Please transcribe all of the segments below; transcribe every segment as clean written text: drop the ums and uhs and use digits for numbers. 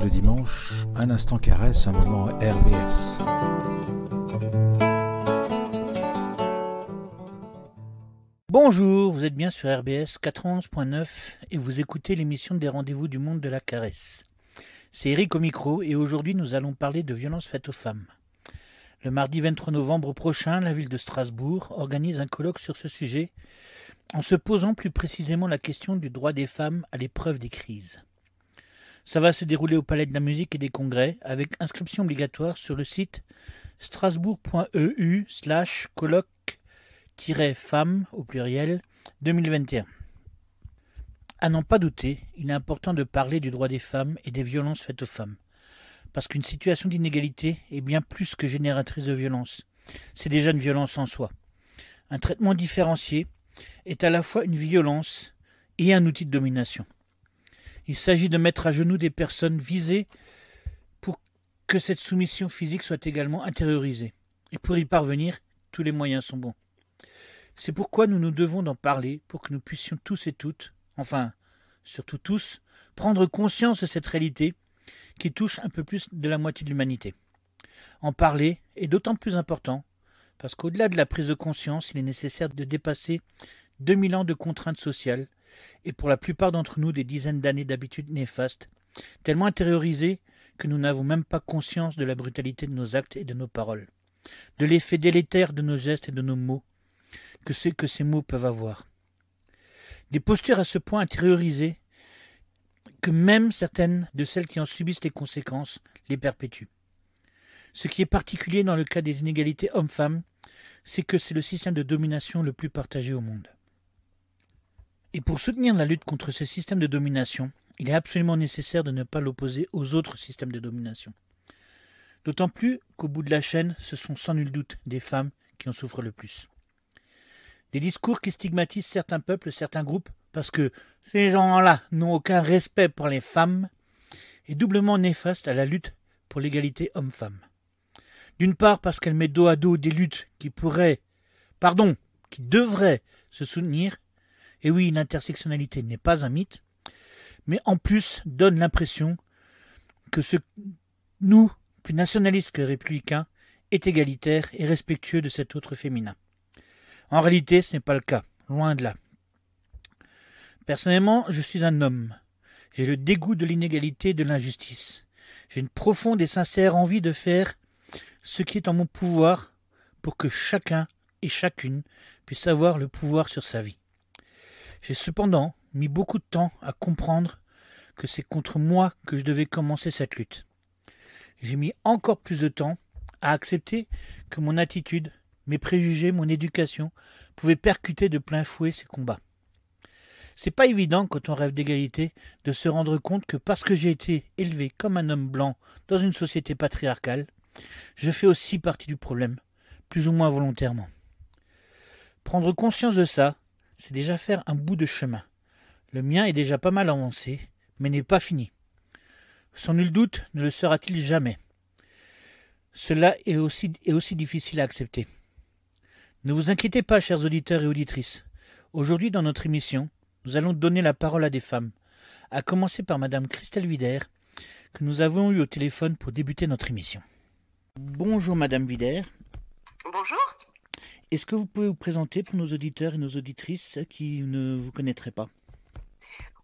Le dimanche, un instant caresse, un moment RBS. Bonjour, vous êtes bien sur RBS 91.9 et vous écoutez l'émission des rendez-vous du monde de la caresse. C'est Eric au micro et aujourd'hui nous allons parler de violences faites aux femmes. Le mardi 23 novembre prochain, la ville de Strasbourg organise un colloque sur ce sujet en se posant plus précisément la question du droit des femmes à l'épreuve des crises. Ça va se dérouler au Palais de la Musique et des Congrès avec inscription obligatoire sur le site strasbourg.eu/colloque-femmes au pluriel 2021. À n'en pas douter, il est important de parler du droit des femmes et des violences faites aux femmes. Parce qu'une situation d'inégalité est bien plus que génératrice de violence. C'est déjà une violence en soi. Un traitement différencié est à la fois une violence et un outil de domination. Il s'agit de mettre à genoux des personnes visées pour que cette soumission physique soit également intériorisée. Et pour y parvenir, tous les moyens sont bons. C'est pourquoi nous nous devons d'en parler pour que nous puissions tous et toutes, enfin, surtout tous, prendre conscience de cette réalité qui touche un peu plus de la moitié de l'humanité. En parler est d'autant plus important parce qu'au-delà de la prise de conscience, il est nécessaire de dépasser 2000 ans de contraintes sociales et pour la plupart d'entre nous des dizaines d'années d'habitudes néfastes, tellement intériorisées que nous n'avons même pas conscience de la brutalité de nos actes et de nos paroles, de l'effet délétère de nos gestes et de nos mots, que ces mots peuvent avoir. Des postures à ce point intériorisées que même certaines de celles qui en subissent les conséquences les perpétuent. Ce qui est particulier dans le cas des inégalités hommes-femmes, c'est que c'est le système de domination le plus partagé au monde. Et pour soutenir la lutte contre ce système de domination, il est absolument nécessaire de ne pas l'opposer aux autres systèmes de domination. D'autant plus qu'au bout de la chaîne, ce sont sans nul doute des femmes qui en souffrent le plus. Des discours qui stigmatisent certains peuples, certains groupes, parce que ces gens-là n'ont aucun respect pour les femmes, est doublement néfaste à la lutte pour l'égalité homme-femme. D'une part parce qu'elle met dos à dos des luttes qui devraient se soutenir. Et oui, l'intersectionnalité n'est pas un mythe, mais en plus donne l'impression que nous, plus nationalistes que républicains, est égalitaire et respectueux de cet autre féminin. En réalité, ce n'est pas le cas, loin de là. Personnellement, je suis un homme. J'ai le dégoût de l'inégalité et de l'injustice. J'ai une profonde et sincère envie de faire ce qui est en mon pouvoir pour que chacun et chacune puisse avoir le pouvoir sur sa vie. J'ai cependant mis beaucoup de temps à comprendre que c'est contre moi que je devais commencer cette lutte. J'ai mis encore plus de temps à accepter que mon attitude, mes préjugés, mon éducation pouvaient percuter de plein fouet ces combats. C'est pas évident quand on rêve d'égalité de se rendre compte que parce que j'ai été élevé comme un homme blanc dans une société patriarcale, je fais aussi partie du problème, plus ou moins volontairement. Prendre conscience de ça, c'est déjà faire un bout de chemin. Le mien est déjà pas mal avancé, mais n'est pas fini. Sans nul doute ne le sera-t-il jamais. Cela est aussi difficile à accepter. Ne vous inquiétez pas, chers auditeurs et auditrices. Aujourd'hui, dans notre émission, nous allons donner la parole à des femmes, à commencer par Madame Christelle Vider, que nous avons eue au téléphone pour débuter notre émission. Bonjour Madame Vider. Bonjour. Est-ce que vous pouvez vous présenter pour nos auditeurs et nos auditrices qui ne vous connaîtraient pas?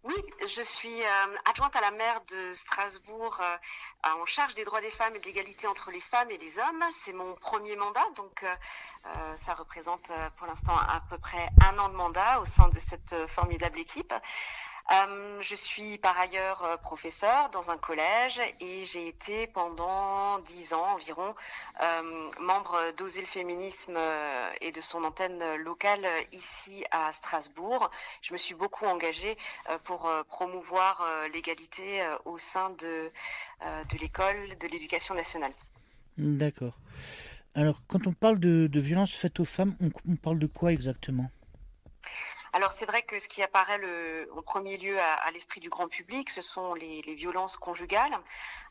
Oui, je suis adjointe à la maire de Strasbourg en charge des droits des femmes et de l'égalité entre les femmes et les hommes. C'est mon premier mandat, donc ça représente pour l'instant à peu près 1 an de mandat au sein de cette formidable équipe. Je suis par ailleurs professeure dans un collège et j'ai été pendant 10 ans environ membre d'Oser le féminisme et de son antenne locale ici à Strasbourg. Je me suis beaucoup engagée pour promouvoir l'égalité au sein de l'école, de l'éducation nationale. D'accord. Alors, quand on parle de violences faites aux femmes, on parle de quoi exactement ? Alors c'est vrai que ce qui apparaît en premier lieu à l'esprit du grand public, ce sont les violences conjugales,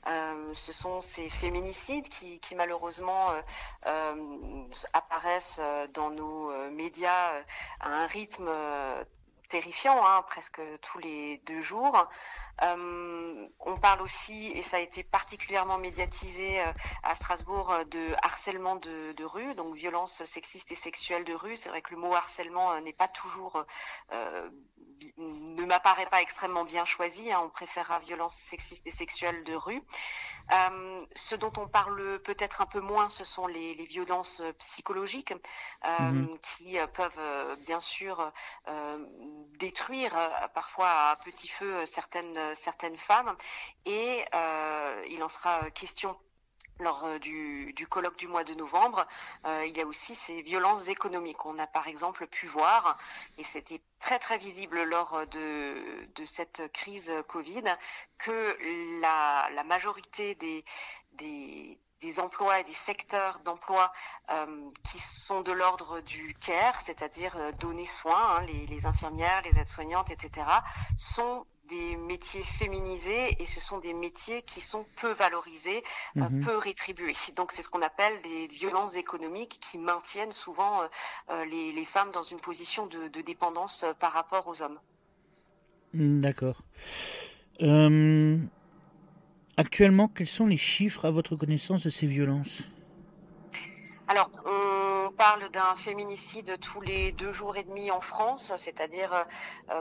ce sont ces féminicides qui malheureusement apparaissent dans nos médias à un rythme terrifiant, presque tous les 2 jours. On parle aussi, et ça a été particulièrement médiatisé à Strasbourg, de harcèlement de rue, donc violence sexiste et sexuelle de rue. C'est vrai que le mot harcèlement n'est pas toujours, ne m'apparaît pas extrêmement bien choisi. On préférera violence sexiste et sexuelle de rue. Ce dont on parle peut-être un peu moins, ce sont les violences psychologiques qui peuvent bien sûr détruire parfois à petit feu certaines femmes. Et il en sera question lors du colloque du mois de novembre. Il y a aussi ces violences économiques. On a par exemple pu voir, et c'était très très visible lors de cette crise Covid, que la majorité des emplois et des secteurs d'emploi qui sont de l'ordre du care, c'est-à-dire donner soin, les infirmières, les aides-soignantes, etc., sont des métiers féminisés et ce sont des métiers qui sont peu valorisés, peu rétribués. Donc c'est ce qu'on appelle des violences économiques qui maintiennent souvent les femmes dans une position de dépendance par rapport aux hommes. D'accord. Actuellement, quels sont les chiffres à votre connaissance de ces violences ? Alors, on parle d'un féminicide tous les 2 jours et demi en France, c'est-à-dire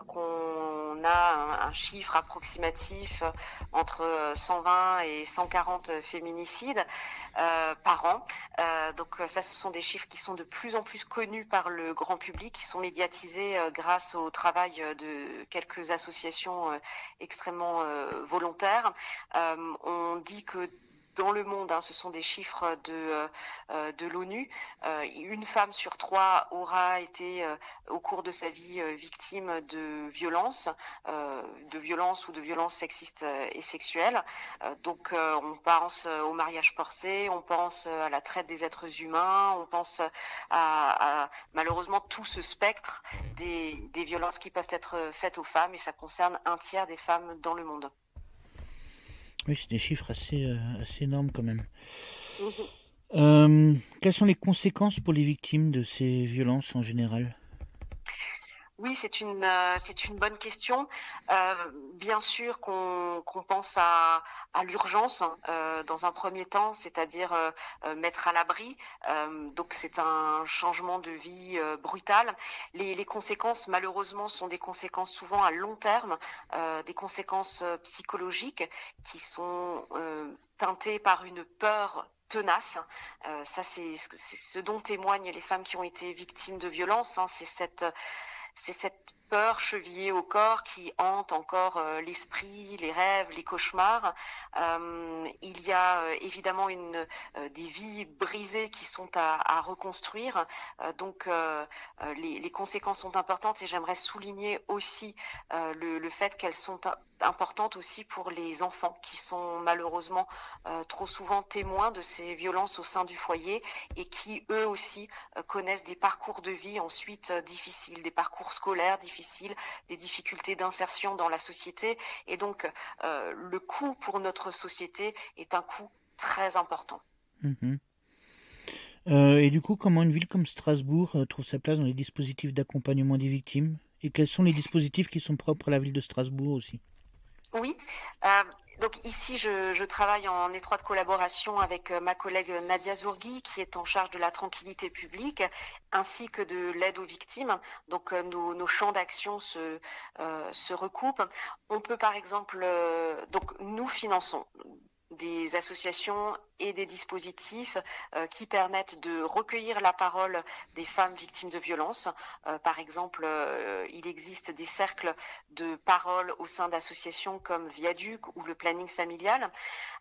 qu'on a un chiffre approximatif entre 120 et 140 féminicides par an. Donc ça, ce sont des chiffres qui sont de plus en plus connus par le grand public, qui sont médiatisés grâce au travail de quelques associations extrêmement volontaires. On dit que dans le monde, ce sont des chiffres de l'ONU. Une femme sur 3 aura été au cours de sa vie victime de violences ou de violences sexistes et sexuelles. Donc on pense au mariage forcé, on pense à la traite des êtres humains, on pense à malheureusement tout ce spectre des violences qui peuvent être faites aux femmes, et ça concerne 1/3 des femmes dans le monde. Oui, c'est des chiffres assez énormes quand même. Quelles sont les conséquences pour les victimes de ces violences en général ? Oui, c'est une bonne question. Bien sûr qu'on pense à l'urgence dans un premier temps, c'est-à-dire mettre à l'abri. Donc c'est un changement de vie brutal. Les conséquences, malheureusement, sont des conséquences souvent à long terme, des conséquences psychologiques qui sont teintées par une peur tenace. Ça, c'est ce dont témoignent les femmes qui ont été victimes de violences. C'est cette peur chevillée au corps qui hante encore l'esprit, les rêves, les cauchemars. Il y a évidemment des vies brisées qui sont à reconstruire. Donc les conséquences sont importantes, et j'aimerais souligner aussi le fait qu'elles sont importantes aussi pour les enfants qui sont malheureusement trop souvent témoins de ces violences au sein du foyer, et qui eux aussi connaissent des parcours de vie ensuite difficiles, des parcours parcours scolaire difficile, des difficultés d'insertion dans la société. Et donc, le coût pour notre société est un coût très important. Mhm. Et du coup, comment une ville comme Strasbourg trouve sa place dans les dispositifs d'accompagnement des victimes? Et quels sont les dispositifs qui sont propres à la ville de Strasbourg aussi? Oui, donc ici je travaille en étroite collaboration avec ma collègue Nadia Zourgui qui est en charge de la tranquillité publique ainsi que de l'aide aux victimes. Donc nos champs d'action se recoupent. On peut par exemple, donc nous finançons des associations et des dispositifs qui permettent de recueillir la parole des femmes victimes de violences. Par exemple, il existe des cercles de parole au sein d'associations comme Viaduc ou le planning familial.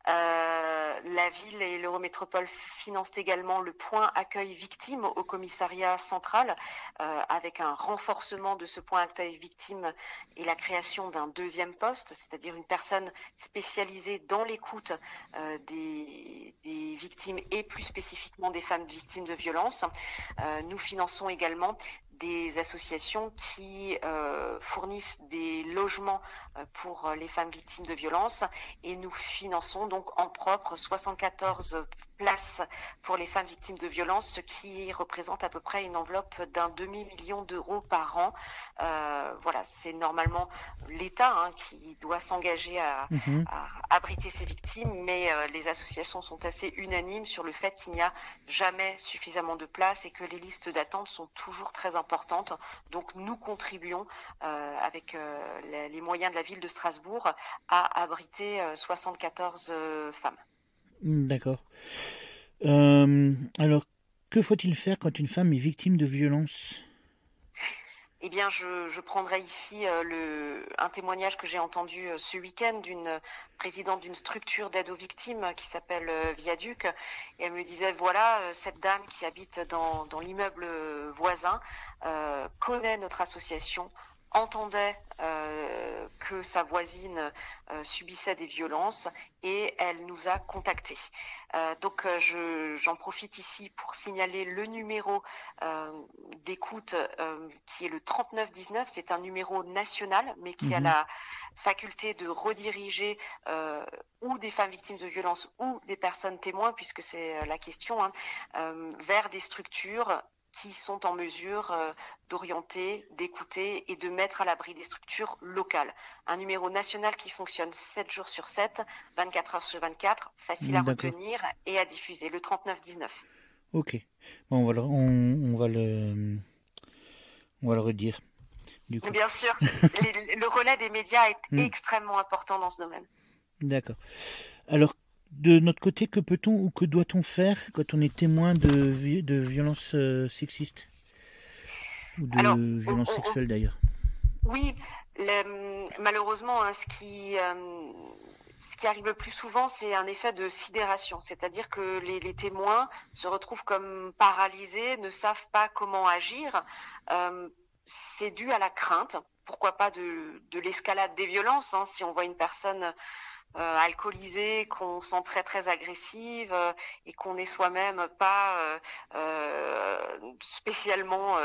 La ville et l'Eurométropole financent également le point accueil victime au commissariat central avec un renforcement de ce point accueil victime et la création d'un deuxième poste, c'est-à-dire une personne spécialisée dans l'écoute des victimes et plus spécifiquement des femmes victimes de violences. Nous finançons également des associations qui fournissent des logements pour les femmes victimes de violences et nous finançons donc en propre 74 places pour les femmes victimes de violences, ce qui représente à peu près une enveloppe d'un demi-million d'euros par an. Voilà, c'est normalement l'État qui doit s'engager à Mhm. abriter ces victimes, mais les associations sont assez unanimes sur le fait qu'il n'y a jamais suffisamment de places et que les listes d'attente sont toujours très importantes. Donc nous contribuons avec les moyens de la ville de Strasbourg à abriter 74 femmes. D'accord. Alors, que faut-il faire quand une femme est victime de violence? Eh bien, je prendrai ici un témoignage que j'ai entendu ce week-end d'une présidente d'une structure d'aide aux victimes qui s'appelle Viaduc. Et elle me disait, voilà, cette dame qui habite dans l'immeuble voisin connaît notre association, entendait que sa voisine subissait des violences et elle nous a contactés. Donc j'en profite ici pour signaler le numéro d'écoute qui est le 3919. C'est un numéro national mais qui a la faculté de rediriger ou des femmes victimes de violences ou des personnes témoins, puisque c'est la question, vers des structures qui sont en mesure d'orienter, d'écouter et de mettre à l'abri des structures locales. Un numéro national qui fonctionne 7 jours sur 7, 24 heures sur 24, facile à D'accord. retenir et à diffuser, le 3919. Ok. Bon, on va le redire, du coup. Bien sûr, le relais des médias est extrêmement important dans ce domaine. D'accord. Alors, de notre côté, que peut-on ou que doit-on faire quand on est témoin de violences sexistes ou de violences sexuelles d'ailleurs? Oui, malheureusement, ce qui arrive le plus souvent, c'est un effet de sidération, c'est-à-dire que les témoins se retrouvent comme paralysés, ne savent pas comment agir. C'est dû à la crainte, pourquoi pas de l'escalade des violences, si on voit une personne alcoolisée, qu'on sent très très agressive et qu'on n'est soi-même pas spécialement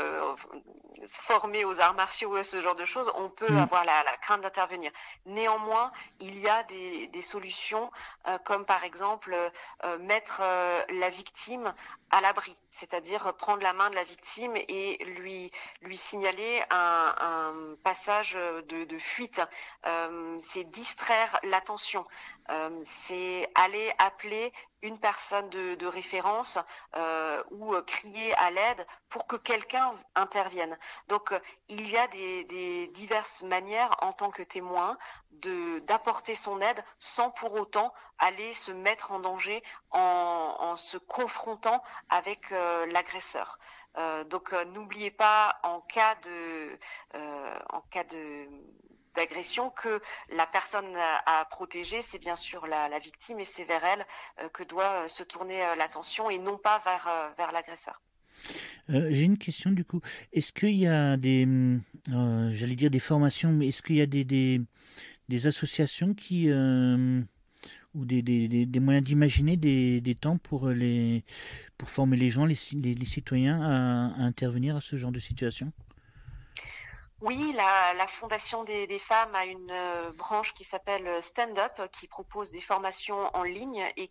formé aux arts martiaux ou à ce genre de choses, on peut avoir la crainte d'intervenir. Néanmoins, il y a des solutions comme par exemple mettre la victime à l'abri, c'est-à-dire prendre la main de la victime et lui signaler un passage de fuite. C'est distraire l'attention. C'est aller appeler une personne de référence ou crier à l'aide pour que quelqu'un intervienne. Donc il y a des diverses manières en tant que témoin d'apporter son aide sans pour autant aller se mettre en danger en se confrontant avec l'agresseur. Donc n'oubliez pas en cas d'agression que la personne à protéger, c'est bien sûr la victime et c'est vers elle que doit se tourner l'attention et non pas vers l'agresseur. J'ai une question du coup. Est-ce qu'il y a j'allais dire des formations, mais est-ce qu'il y a des associations qui ou des moyens d'imaginer des temps pour former les gens, les citoyens à intervenir à ce genre de situation? Oui, la Fondation des femmes a une branche qui s'appelle Stand Up, qui propose des formations en ligne et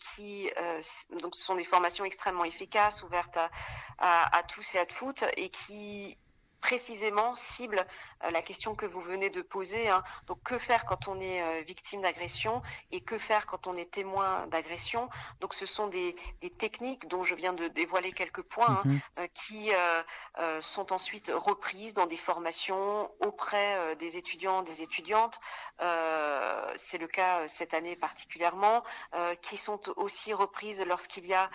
donc ce sont des formations extrêmement efficaces, ouvertes à tous et à toutes, et qui précisément ciblent la question que vous venez de poser, hein. Donc que faire quand on est victime d'agression et que faire quand on est témoin d'agression. Donc ce sont des techniques dont je viens de dévoiler quelques points, Mhm. hein, qui sont ensuite reprises dans des formations auprès des étudiants, des étudiantes. C'est le cas cette année particulièrement, qui sont aussi reprises lorsqu'il y a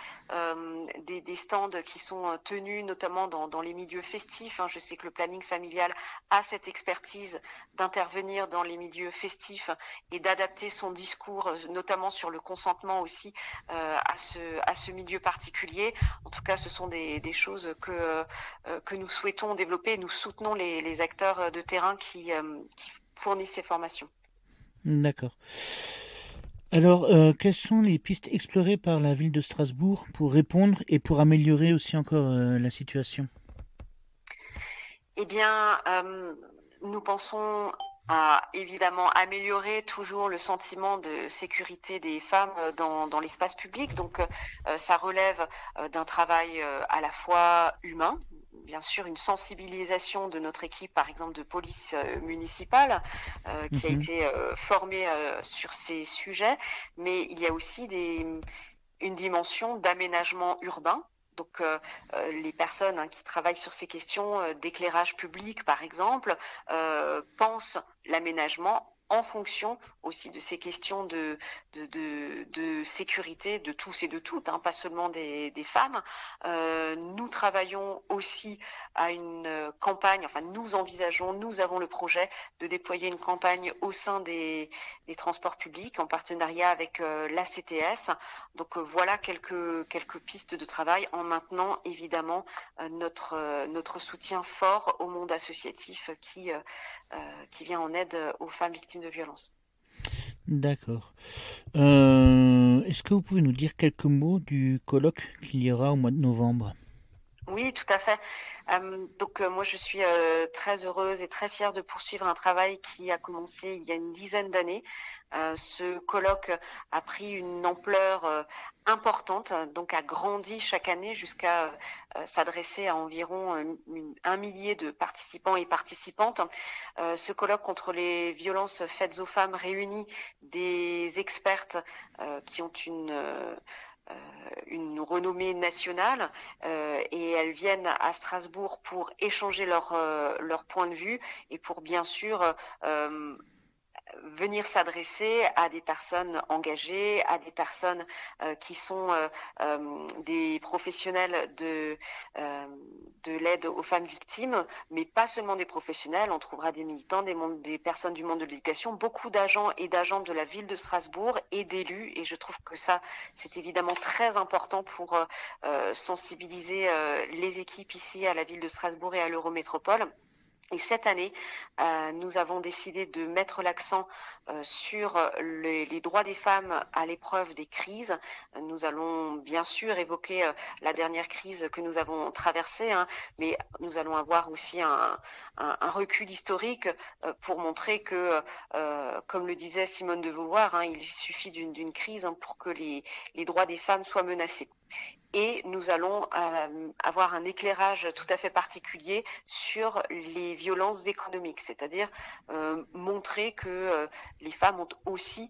des stands qui sont tenus notamment dans les milieux festifs, hein. Je sais que le planning familial a cette expertise d'intervenir dans les milieux festifs et d'adapter son discours, notamment sur le consentement aussi, à ce milieu particulier. En tout cas, ce sont des choses que nous souhaitons développer. Nous soutenons les acteurs de terrain qui fournissent ces formations. D'accord. Alors, quelles sont les pistes explorées par la ville de Strasbourg pour répondre et pour améliorer aussi encore la situation? Eh bien, nous pensons à évidemment améliorer toujours le sentiment de sécurité des femmes dans l'espace public. Donc, ça relève d'un travail à la fois humain, bien sûr une sensibilisation de notre équipe, par exemple de police municipale, qui a Mhm. été formée sur ces sujets, mais il y a aussi une dimension d'aménagement urbain. Donc les personnes, hein, qui travaillent sur ces questions d'éclairage public, par exemple, pensent l'aménagement en fonction aussi de ces questions de sécurité de tous et de toutes, hein, pas seulement des femmes. Nous travaillons aussi à une campagne, enfin nous avons le projet de déployer une campagne au sein des transports publics en partenariat avec l'ACTS. Donc voilà quelques pistes de travail en maintenant évidemment notre soutien fort au monde associatif qui vient en aide aux femmes victimes de violences. D'accord. Est-ce que vous pouvez nous dire quelques mots du colloque qu'il y aura au mois de novembre? Oui, tout à fait. Donc moi je suis très heureuse et très fière de poursuivre un travail qui a commencé il y a une dizaine d'années. Ce colloque a pris une ampleur importante, donc a grandi chaque année jusqu'à s'adresser à environ 1 millier de participants et participantes. Ce colloque contre les violences faites aux femmes réunit des expertes qui ont une renommée nationale, et elles viennent à Strasbourg pour échanger leur point de vue et pour bien sûr venir s'adresser à des personnes engagées, à des personnes qui sont des professionnels de l'aide aux femmes victimes, mais pas seulement des professionnels. On trouvera des militants, des personnes du monde de l'éducation, beaucoup d'agents et d'agentes de la ville de Strasbourg et d'élus. Et je trouve que ça, c'est évidemment très important pour sensibiliser les équipes ici à la ville de Strasbourg et à l'Eurométropole. Et cette année, nous avons décidé de mettre l'accent sur les droits des femmes à l'épreuve des crises. Nous allons bien sûr évoquer la dernière crise que nous avons traversée, hein, mais nous allons avoir aussi un recul historique pour montrer que, comme le disait Simone de Beauvoir, hein, il suffit d'une crise, hein, pour que les droits des femmes soient menacés. Et nous allons avoir un éclairage tout à fait particulier sur les violences économiques, c'est-à-dire montrer que les femmes ont aussi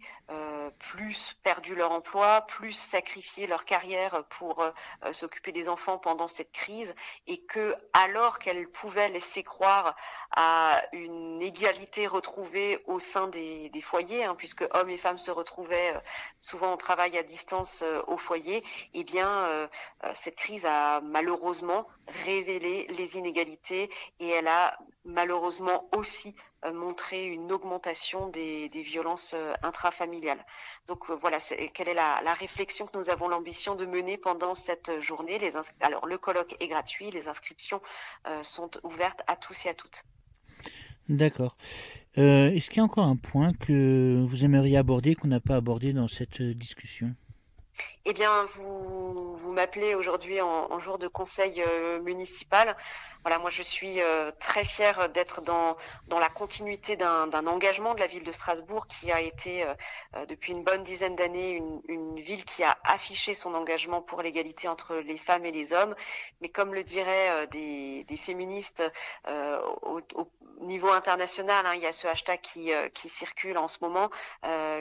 plus perdu leur emploi, plus sacrifié leur carrière pour s'occuper des enfants pendant cette crise, et que alors qu'elles pouvaient laisser croire à une égalité retrouvée au sein des foyers, hein, puisque hommes et femmes se retrouvaient souvent au travail à distance au foyer, eh bien cette crise a malheureusement révélé les inégalités et elle a malheureusement aussi montré une augmentation des violences intrafamiliales. Donc voilà, quelle est la réflexion que nous avons l'ambition de mener pendant cette journée. Alors le colloque est gratuit, les inscriptions sont ouvertes à tous et à toutes. D'accord. Est-ce qu'il y a encore un point que vous aimeriez aborder qu'on n'a pas abordé dans cette discussion? Eh bien, vous m'appelez aujourd'hui en jour de conseil municipal. Voilà, moi je suis très fière d'être dans la continuité d'un engagement de la ville de Strasbourg qui a été depuis une bonne dizaine d'années une ville qui a affiché son engagement pour l'égalité entre les femmes et les hommes. Mais comme le diraient des féministes au niveau international, hein, il y a ce hashtag qui circule en ce moment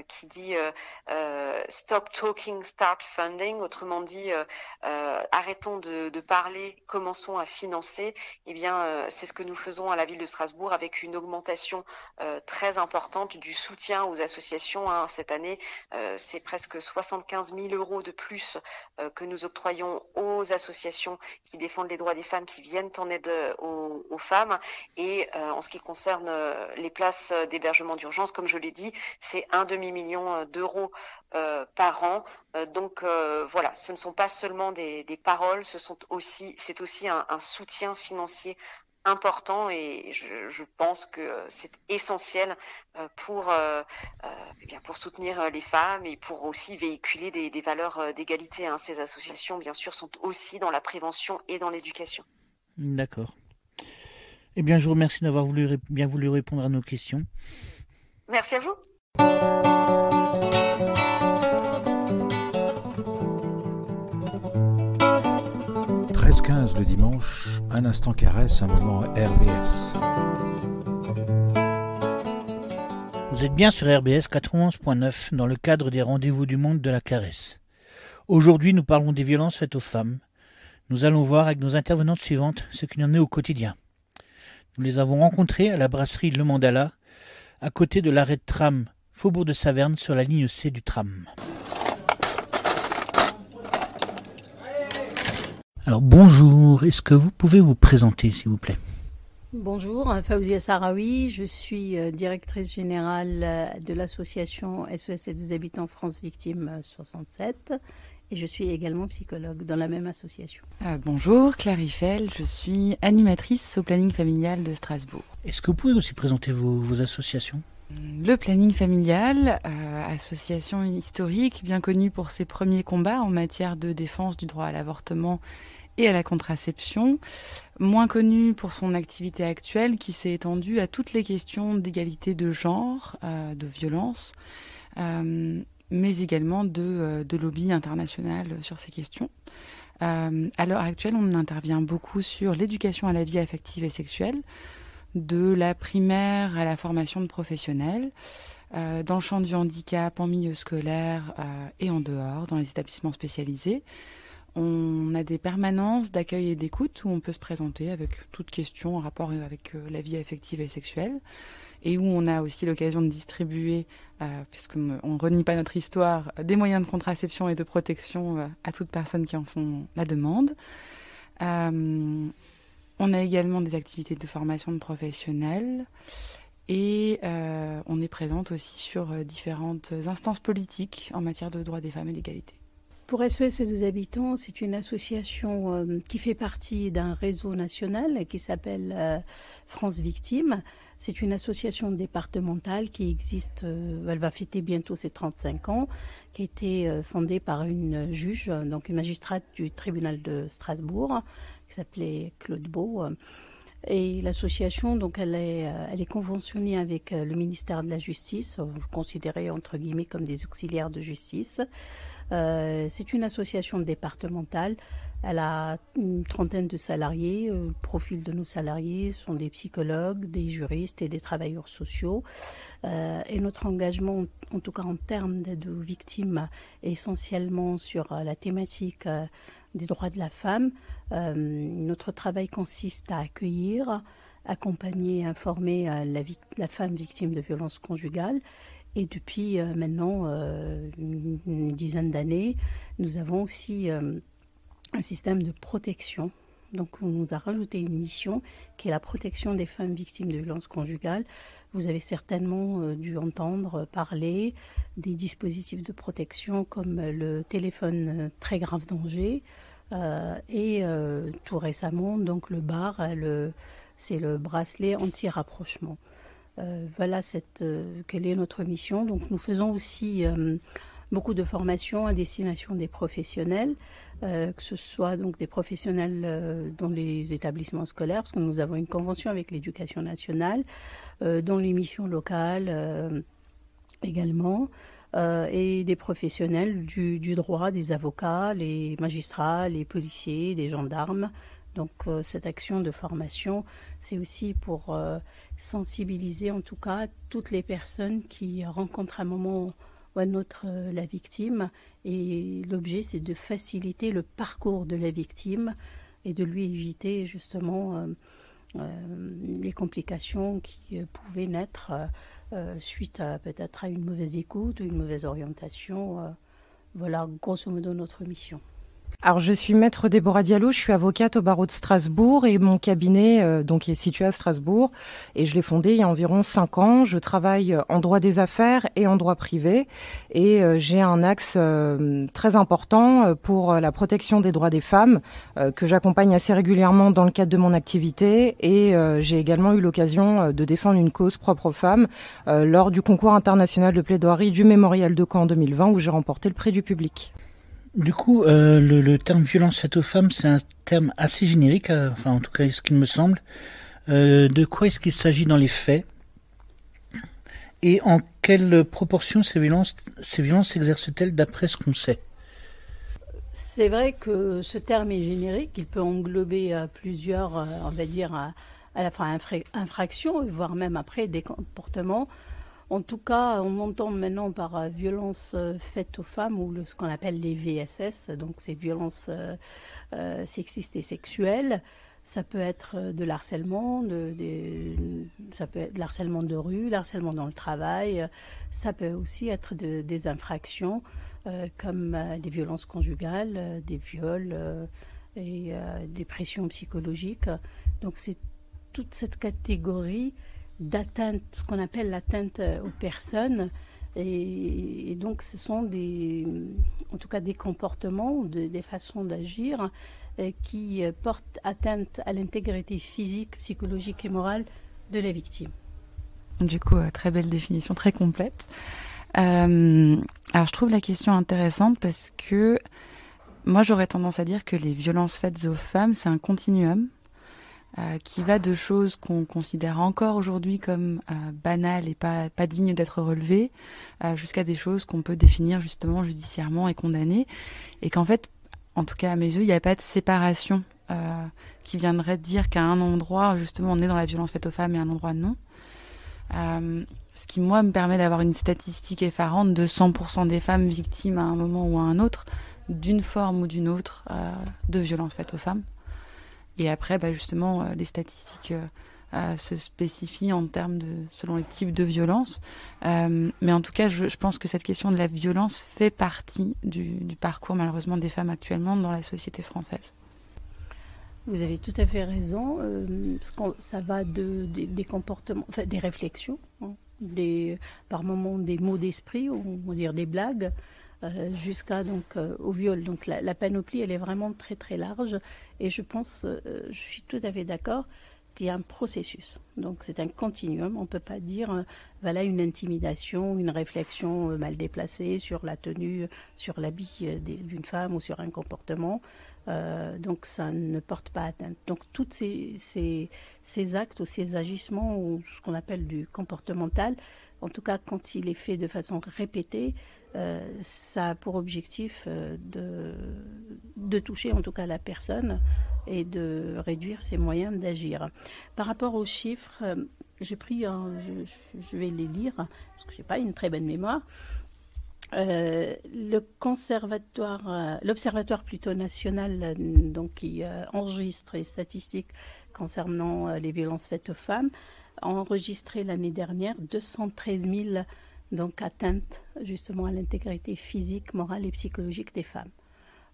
qui dit Stop Talking, Start Funding, autrement dit, arrêtons de parler, commençons à financer. Eh bien, c'est ce que nous faisons à la ville de Strasbourg avec une augmentation très importante du soutien aux associations. Hein. Cette année, c'est presque 75 000 € de plus que nous octroyons aux associations qui défendent les droits des femmes, qui viennent en aide aux femmes. Et en ce qui concerne les places d'hébergement d'urgence, comme je l'ai dit, c'est 1,5 million d'euros par an. Donc voilà, ce ne sont pas seulement des paroles, c'est aussi un soutien financier important et je pense que c'est essentiel pour soutenir les femmes et pour aussi véhiculer des valeurs d'égalité. Hein. Ces associations, bien sûr, sont aussi dans la prévention et dans l'éducation. D'accord. Eh bien, je vous remercie d'avoir bien voulu répondre à nos questions. Merci à vous. Le dimanche, un instant caresse, un moment RBS. Vous êtes bien sur RBS 91.9 dans le cadre des rendez-vous du monde de la caresse. Aujourd'hui, nous parlons des violences faites aux femmes. Nous allons voir avec nos intervenantes suivantes ce qu'il en est au quotidien. Nous les avons rencontrées à la brasserie Le Mandala, à côté de l'arrêt de tram Faubourg de Saverne sur la ligne C du tram. Alors bonjour, est-ce que vous pouvez vous présenter s'il vous plaît ? Bonjour, Faouzia Sarawi, je suis directrice générale de l'association SOS et 12 habitants France Victimes 67 et je suis également psychologue dans la même association. Bonjour, Claire Eiffel, je suis animatrice au planning familial de Strasbourg. Est-ce que vous pouvez aussi présenter vos associations ? Le planning familial, association historique bien connue pour ses premiers combats en matière de défense du droit à l'avortement et à la contraception, moins connue pour son activité actuelle qui s'est étendue à toutes les questions d'égalité de genre, de violence, mais également de lobby international sur ces questions. À l'heure actuelle, on intervient beaucoup sur l'éducation à la vie affective et sexuelle, de la primaire à la formation de professionnels, dans le champ du handicap, en milieu scolaire et en dehors, dans les établissements spécialisés. On a des permanences d'accueil et d'écoute où on peut se présenter avec toute question en rapport avec la vie affective et sexuelle et où on a aussi l'occasion de distribuer, puisqu'on ne renie pas notre histoire, des moyens de contraception et de protection à toutes personnes qui en font la demande. On a également des activités de formation de professionnels et on est présente aussi sur différentes instances politiques en matière de droits des femmes et d'égalité. Pour SOS et 12 habitants, c'est une association qui fait partie d'un réseau national qui s'appelle France Victimes. C'est une association départementale qui existe, elle va fêter bientôt ses 35 ans, qui a été fondée par une juge, donc une magistrate du tribunal de Strasbourg, qui s'appelait Claude Beau. Et l'association, donc, elle est conventionnée avec le ministère de la Justice, considérée entre guillemets comme des auxiliaires de justice. C'est une association départementale. Elle a une trentaine de salariés. Le profil de nos salariés sont des psychologues, des juristes et des travailleurs sociaux. Et notre engagement, en tout cas en termes d'aide aux victimes, est essentiellement sur la thématique des droits de la femme. Notre travail consiste à accueillir, accompagner, informer la femme victime de violences conjugales. Et depuis maintenant une dizaine d'années, nous avons aussi un système de protection. Donc on nous a rajouté une mission qui est la protection des femmes victimes de violences conjugales. Vous avez certainement dû entendre parler des dispositifs de protection comme le téléphone très grave danger et tout récemment donc le BAR, c'est le bracelet anti-rapprochement. Voilà quelle est notre mission. Donc nous faisons aussi beaucoup de formations à destination des professionnels, que ce soit donc des professionnels dans les établissements scolaires, parce que nous avons une convention avec l'Éducation nationale, dans les missions locales également, et des professionnels du droit, des avocats, les magistrats, les policiers, des gendarmes. Donc cette action de formation, c'est aussi pour sensibiliser en tout cas toutes les personnes qui rencontrent à un moment ou à un autre la victime. Et l'objet, c'est de faciliter le parcours de la victime et de lui éviter justement les complications qui pouvaient naître suite à peut-être à une mauvaise écoute ou une mauvaise orientation. Voilà grosso modo notre mission. Alors, je suis maître Déborah Diallo, je suis avocate au barreau de Strasbourg et mon cabinet donc est situé à Strasbourg et je l'ai fondé il y a environ 5 ans. Je travaille en droit des affaires et en droit privé et j'ai un axe très important pour la protection des droits des femmes que j'accompagne assez régulièrement dans le cadre de mon activité et j'ai également eu l'occasion de défendre une cause propre aux femmes lors du concours international de plaidoirie du Mémorial de Caen en 2020 où j'ai remporté le prix du public. Du coup, le terme violence faite aux femmes, c'est un terme assez générique, enfin en tout cas ce qu'il me semble. De quoi est-ce qu'il s'agit dans les faits? Et en quelle proportion ces violences s'exercent-elles d'après ce qu'on sait? C'est vrai que ce terme est générique, il peut englober plusieurs, on va dire, à la fois infractions, voire même après des comportements. En tout cas, on entend maintenant par violence faite aux femmes ou ce qu'on appelle les VSS, donc ces violences sexistes et sexuelles. Ça peut être de l'harcèlement, ça peut être de l'harcèlement de rue, l'harcèlement dans le travail. Ça peut aussi être des infractions comme des violences conjugales, des viols et des pressions psychologiques. Donc c'est toute cette catégorie d'atteinte, ce qu'on appelle l'atteinte aux personnes, et donc ce sont en tout cas des comportements, des façons d'agir qui portent atteinte à l'intégrité physique, psychologique et morale de la victime. Du coup, très belle définition, très complète. Alors je trouve la question intéressante parce que moi j'aurais tendance à dire que les violences faites aux femmes, c'est un continuum qui va de choses qu'on considère encore aujourd'hui comme banales et pas dignes d'être relevées, jusqu'à des choses qu'on peut définir justement judiciairement et condamner, et qu'en fait, en tout cas à mes yeux, il n'y a pas de séparation qui viendrait dire qu'à un endroit, justement, on est dans la violence faite aux femmes et à un endroit non. Ce qui, moi, me permet d'avoir une statistique effarante de 100% des femmes victimes à un moment ou à un autre, d'une forme ou d'une autre, de violence faite aux femmes. Et après, justement, les statistiques se spécifient en termes selon les types de violences. Mais en tout cas, je pense que cette question de la violence fait partie du parcours, malheureusement, des femmes actuellement dans la société française. Vous avez tout à fait raison. Parce que ça va des comportements, enfin des réflexions, hein, par moments des mots d'esprit, on va dire des blagues, jusqu'à donc au viol. Donc la panoplie, elle est vraiment très très large, et je pense, je suis tout à fait d'accord qu'il y a un processus. Donc c'est un continuum. On peut pas dire voilà une intimidation, une réflexion mal déplacée sur la tenue, sur l'habit d'une femme ou sur un comportement. Donc ça ne porte pas atteinte. Donc tous ces actes ou ces agissements, ou ce qu'on appelle du comportemental, en tout cas quand il est fait de façon répétée, ça a pour objectif de toucher en tout cas la personne et de réduire ses moyens d'agir. Par rapport aux chiffres, j'ai pris, je vais les lire parce que je n'ai pas une très bonne mémoire. L'Observatoire plutôt national, donc qui enregistre les statistiques concernant les violences faites aux femmes, a enregistré l'année dernière 213 000 donc atteintes justement à l'intégrité physique, morale et psychologique des femmes.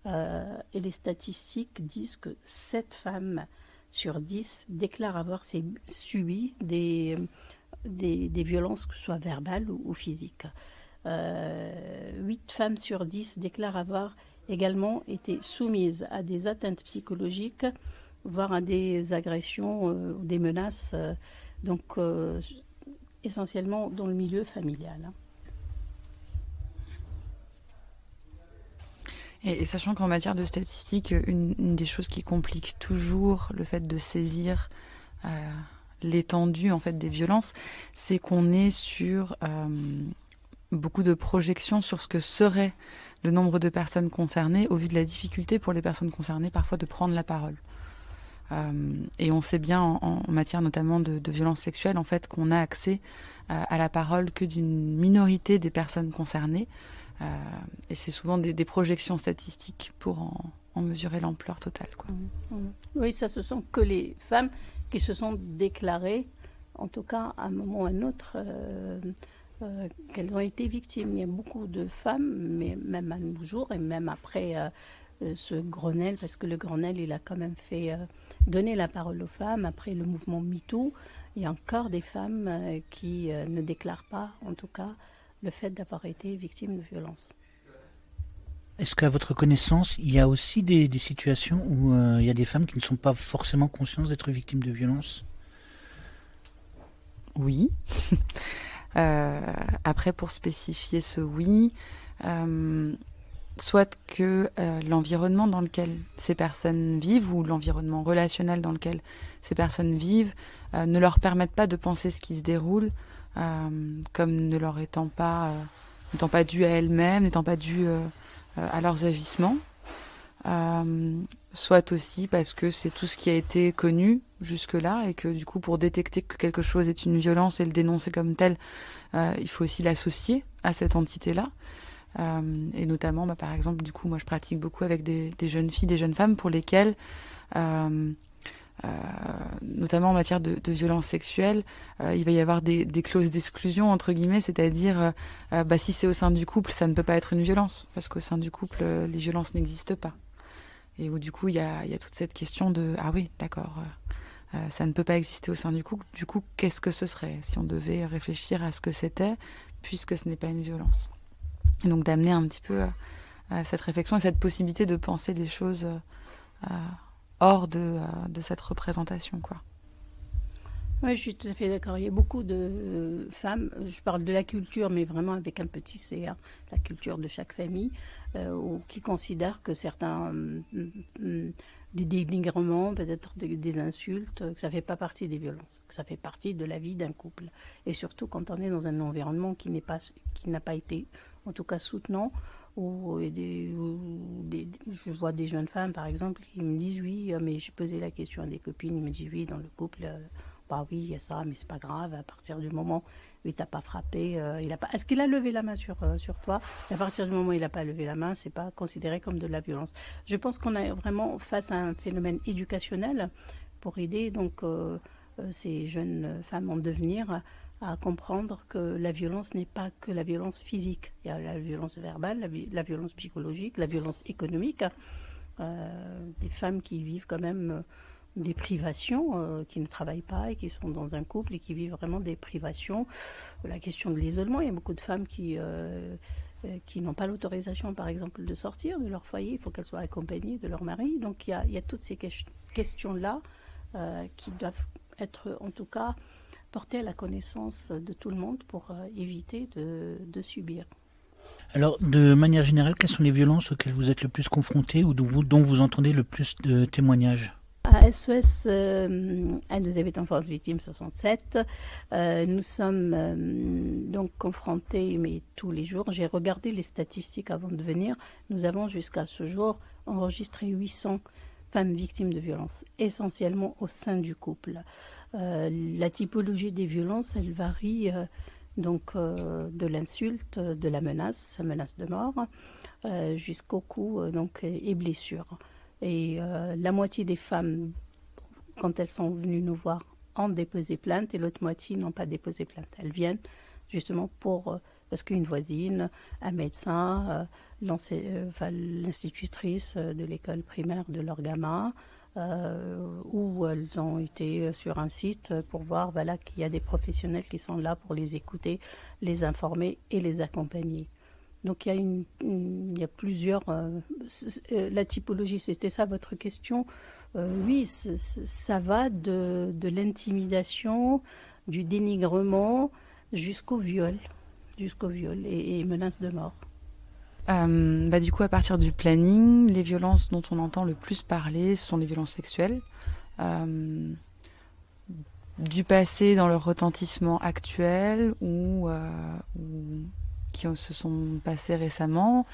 Et les statistiques disent que 7 femmes sur 10 déclarent avoir subi des violences, que ce soit verbales ou physiques. 8 femmes sur 10 déclarent avoir également été soumises à des atteintes psychologiques, voire à des agressions ou des menaces, essentiellement dans le milieu familial. Et sachant qu'en matière de statistiques, une des choses qui complique toujours le fait de saisir l'étendue en fait des violences, c'est qu'on est sur beaucoup de projections sur ce que serait le nombre de personnes concernées au vu de la difficulté pour les personnes concernées parfois de prendre la parole. Et on sait bien en matière notamment de violences sexuelles en fait qu'on a accès à la parole que d'une minorité des personnes concernées. Et c'est souvent des projections statistiques pour en mesurer l'ampleur totale, quoi. Oui, ça, ce sont que les femmes qui se sont déclarées, en tout cas à un moment ou à un autre, qu'elles ont été victimes. Il y a beaucoup de femmes, mais même à nos jours, et même après ce Grenelle, parce que le Grenelle, il a quand même fait donner la parole aux femmes, après le mouvement MeToo, il y a encore des femmes qui ne déclarent pas, en tout cas, le fait d'avoir été victime de violences. Est-ce qu'à votre connaissance, il y a aussi des situations où il y a des femmes qui ne sont pas forcément conscientes d'être victimes de violences ? Oui. Après, pour spécifier ce oui, soit que l'environnement dans lequel ces personnes vivent ou l'environnement relationnel dans lequel ces personnes vivent ne leur permettent pas de penser ce qui se déroule comme ne leur étant pas dû à elles-mêmes, n'étant pas dû à leurs agissements, soit aussi parce que c'est tout ce qui a été connu jusque-là et que du coup pour détecter que quelque chose est une violence et le dénoncer comme tel, il faut aussi l'associer à cette entité-là. Et notamment, par exemple, du coup, moi je pratique beaucoup avec des jeunes filles, des jeunes femmes pour lesquelles notamment en matière de violences sexuelles, il va y avoir des clauses d'exclusion, entre guillemets, c'est-à-dire si c'est au sein du couple, ça ne peut pas être une violence, parce qu'au sein du couple, les violences n'existent pas. Et où du coup, il y a toute cette question de « Ah oui, d'accord, ça ne peut pas exister au sein du coup, qu'est-ce que ce serait si on devait réfléchir à ce que c'était, puisque ce n'est pas une violence ?» Et donc d'amener un petit peu cette réflexion et cette possibilité de penser les choses hors de cette représentation, quoi. Oui, je suis tout à fait d'accord. Il y a beaucoup de femmes, je parle de la culture, mais vraiment avec un petit C, hein, la culture de chaque famille, qui considèrent que certains des dénigrements, peut-être des insultes, que ça ne fait pas partie des violences, que ça fait partie de la vie d'un couple. Et surtout quand on est dans un environnement qui n'a pas été, en tout cas, soutenant. Je vois des jeunes femmes, par exemple, qui me disent oui, mais j'ai posé la question à des copines, ils me disent oui, dans le couple, bah oui, il y a ça, mais c'est pas grave, à partir du moment où il t'a pas frappé, est-ce qu'il a levé la main sur toi? Et à partir du moment où il n'a pas levé la main, c'est pas considéré comme de la violence. Je pense qu'on est vraiment face à un phénomène éducationnel pour aider donc ces jeunes femmes en devenir à comprendre que la violence n'est pas que la violence physique. Il y a la violence verbale, la violence psychologique, la violence économique. Des femmes qui vivent quand même des privations, qui ne travaillent pas et qui sont dans un couple et qui vivent vraiment des privations. La question de l'isolement, il y a beaucoup de femmes qui n'ont pas l'autorisation, par exemple, de sortir de leur foyer. Il faut qu'elles soient accompagnées de leur mari. Donc il y a toutes ces questions-là qui doivent être, en tout cas, porter à la connaissance de tout le monde pour éviter de subir. Alors, de manière générale, quelles sont les violences auxquelles vous êtes le plus confrontés ou dont vous entendez le plus de témoignages ? À SOS, Aide aux habitants France Victimes 67, nous sommes donc confrontés, mais tous les jours. J'ai regardé les statistiques avant de venir. Nous avons jusqu'à ce jour enregistré 800 femmes victimes de violences, essentiellement au sein du couple. La typologie des violences, elle varie donc de l'insulte, de la menace de mort, jusqu'au coup et blessures. Et la moitié des femmes, quand elles sont venues nous voir, ont déposé plainte et l'autre moitié n'ont pas déposé plainte. Elles viennent justement parce qu'une voisine, un médecin, l'institutrice de l'école primaire de leur gamin, où elles ont été sur un site pour voir qu'il y a des professionnels qui sont là pour les écouter, les informer et les accompagner. Donc il y a plusieurs... la typologie, c'était ça votre question. Oui, ça va de l'intimidation, du dénigrement jusqu'au viol et menaces de mort. Du coup, à partir du planning, les violences dont on entend le plus parler, ce sont les violences sexuelles. Du passé dans leur retentissement actuel ou qui se sont passées récemment,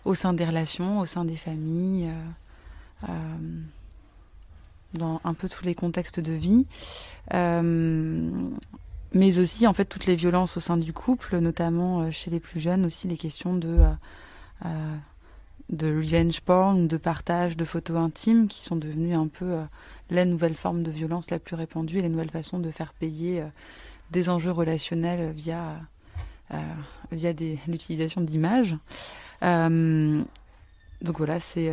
au sein des relations, au sein des familles, dans un peu tous les contextes de vie. Mais aussi, en fait, toutes les violences au sein du couple, notamment chez les plus jeunes, aussi les questions de revenge porn, de partage de photos intimes, qui sont devenues un peu la nouvelle forme de violence la plus répandue et la nouvelle façon de faire payer des enjeux relationnels via l'utilisation d'images. Donc voilà, c'est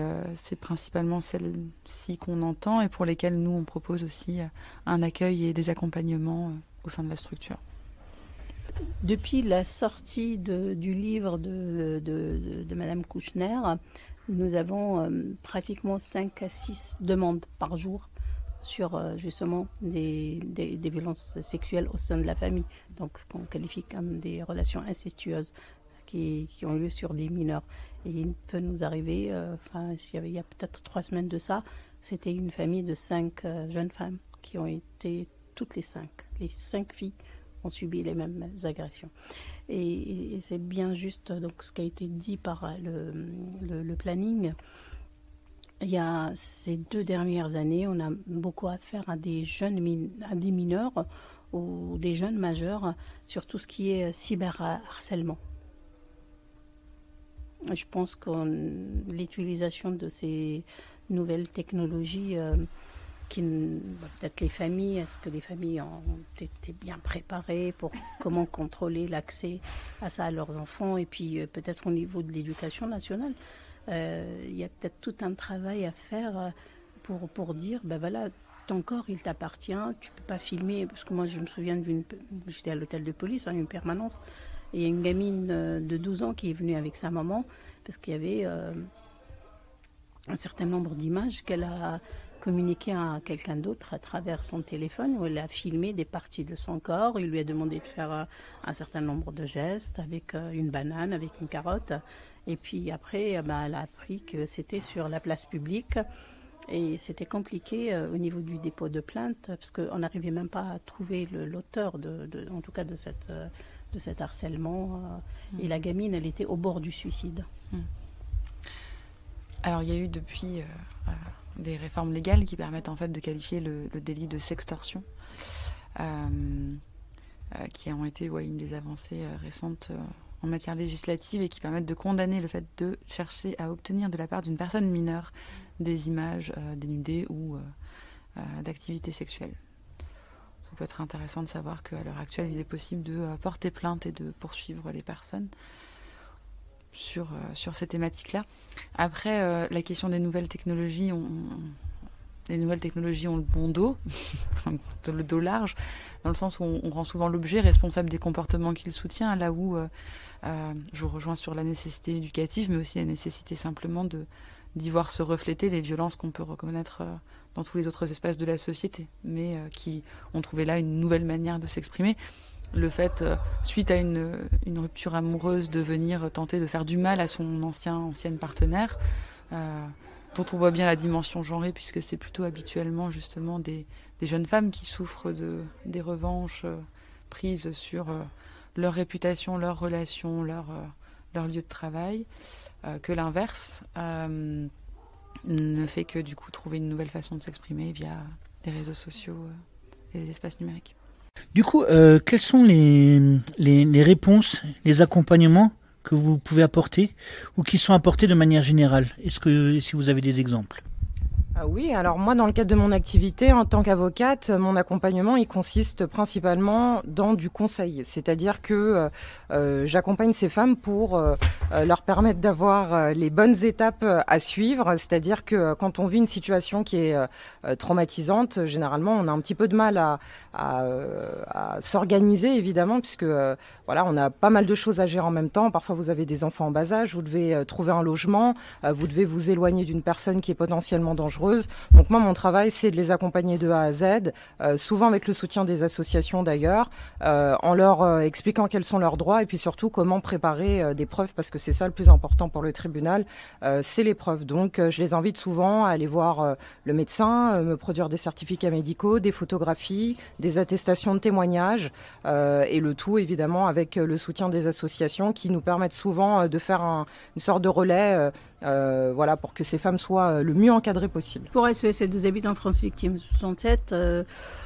principalement celles-ci qu'on entend et pour lesquelles nous, on propose aussi un accueil et des accompagnements au sein de la structure. Depuis la sortie du livre de Madame Kouchner, nous avons pratiquement 5 à 6 demandes par jour sur justement des violences sexuelles au sein de la famille, donc ce qu'on qualifie comme des relations incestueuses qui ont lieu sur des mineurs. Et il peut nous arriver, il y a peut-être 3 semaines de ça, c'était une famille de 5 jeunes femmes qui ont été toutes les 5 filles ont subi les mêmes agressions. Et c'est bien juste donc, ce qui a été dit par le planning. Il y a ces 2 dernières années, on a beaucoup affaire à des mineurs ou des jeunes majeurs sur tout ce qui est cyberharcèlement. Je pense que l'utilisation de ces nouvelles technologies peut-être les familles, est-ce que les familles ont été bien préparées pour comment contrôler l'accès à ça à leurs enfants et puis peut-être au niveau de l'éducation nationale, il y a peut-être tout un travail à faire pour dire, voilà, ton corps il t'appartient, tu peux pas filmer, parce que moi je me souviens j'étais à l'hôtel de police, une permanence, et il y a une gamine de 12 ans qui est venue avec sa maman, parce qu'il y avait un certain nombre d'images qu'elle a communiqué à quelqu'un d'autre à travers son téléphone où elle a filmé des parties de son corps. Il lui a demandé de faire un certain nombre de gestes avec une banane, avec une carotte. Et puis après, elle a appris que c'était sur la place publique. Et c'était compliqué au niveau du dépôt de plainte parce qu'on n'arrivait même pas à trouver l'auteur, en tout cas de cet harcèlement. Et la gamine, elle était au bord du suicide. Alors il y a eu depuis des réformes légales qui permettent en fait de qualifier le délit de sextorsion, qui ont été une des avancées récentes en matière législative et qui permettent de condamner le fait de chercher à obtenir de la part d'une personne mineure des images dénudées ou d'activités sexuelles. Ça peut être intéressant de savoir qu'à l'heure actuelle, il est possible de porter plainte et de poursuivre les personnes sur ces thématiques-là. Après, la question des nouvelles technologies, les nouvelles technologies ont le bon dos, le dos large, dans le sens où on rend souvent l'objet responsable des comportements qu'il soutient, là où je vous rejoins sur la nécessité éducative, mais aussi la nécessité simplement d'y voir se refléter les violences qu'on peut reconnaître dans tous les autres espaces de la société, mais qui ont trouvé là une nouvelle manière de s'exprimer. Le fait, suite à une rupture amoureuse, de venir tenter de faire du mal à son ancienne partenaire, dont on voit bien la dimension genrée, puisque c'est plutôt habituellement justement des jeunes femmes qui souffrent des revanches prises sur leur réputation, leurs relations, leur lieu de travail, que l'inverse ne fait que du coup trouver une nouvelle façon de s'exprimer via des réseaux sociaux et les espaces numériques. Du coup, quelles sont les réponses, les accompagnements que vous pouvez apporter ou qui sont apportés de manière générale? Si vous avez des exemples? Ah oui, alors moi, dans le cadre de mon activité en tant qu'avocate, mon accompagnement, il consiste principalement dans du conseil. C'est-à-dire que j'accompagne ces femmes pour leur permettre d'avoir les bonnes étapes à suivre. C'est-à-dire que quand on vit une situation qui est traumatisante, généralement, on a un petit peu de mal à s'organiser, évidemment, puisque on a pas mal de choses à gérer en même temps. Parfois, vous avez des enfants en bas âge, vous devez trouver un logement, vous devez vous éloigner d'une personne qui est potentiellement dangereuse. nombreuses. Donc moi, mon travail, c'est de les accompagner de A à Z, souvent avec le soutien des associations d'ailleurs, en leur expliquant quels sont leurs droits et puis surtout comment préparer des preuves, parce que c'est ça le plus important pour le tribunal, c'est les preuves. Donc je les invite souvent à aller voir le médecin, me produire des certificats médicaux, des photographies, des attestations de témoignages, et le tout évidemment avec le soutien des associations qui nous permettent souvent de faire une sorte de relais voilà, pour que ces femmes soient le mieux encadrées possible. Pour SOS Aide aux habitants France Victimes 67,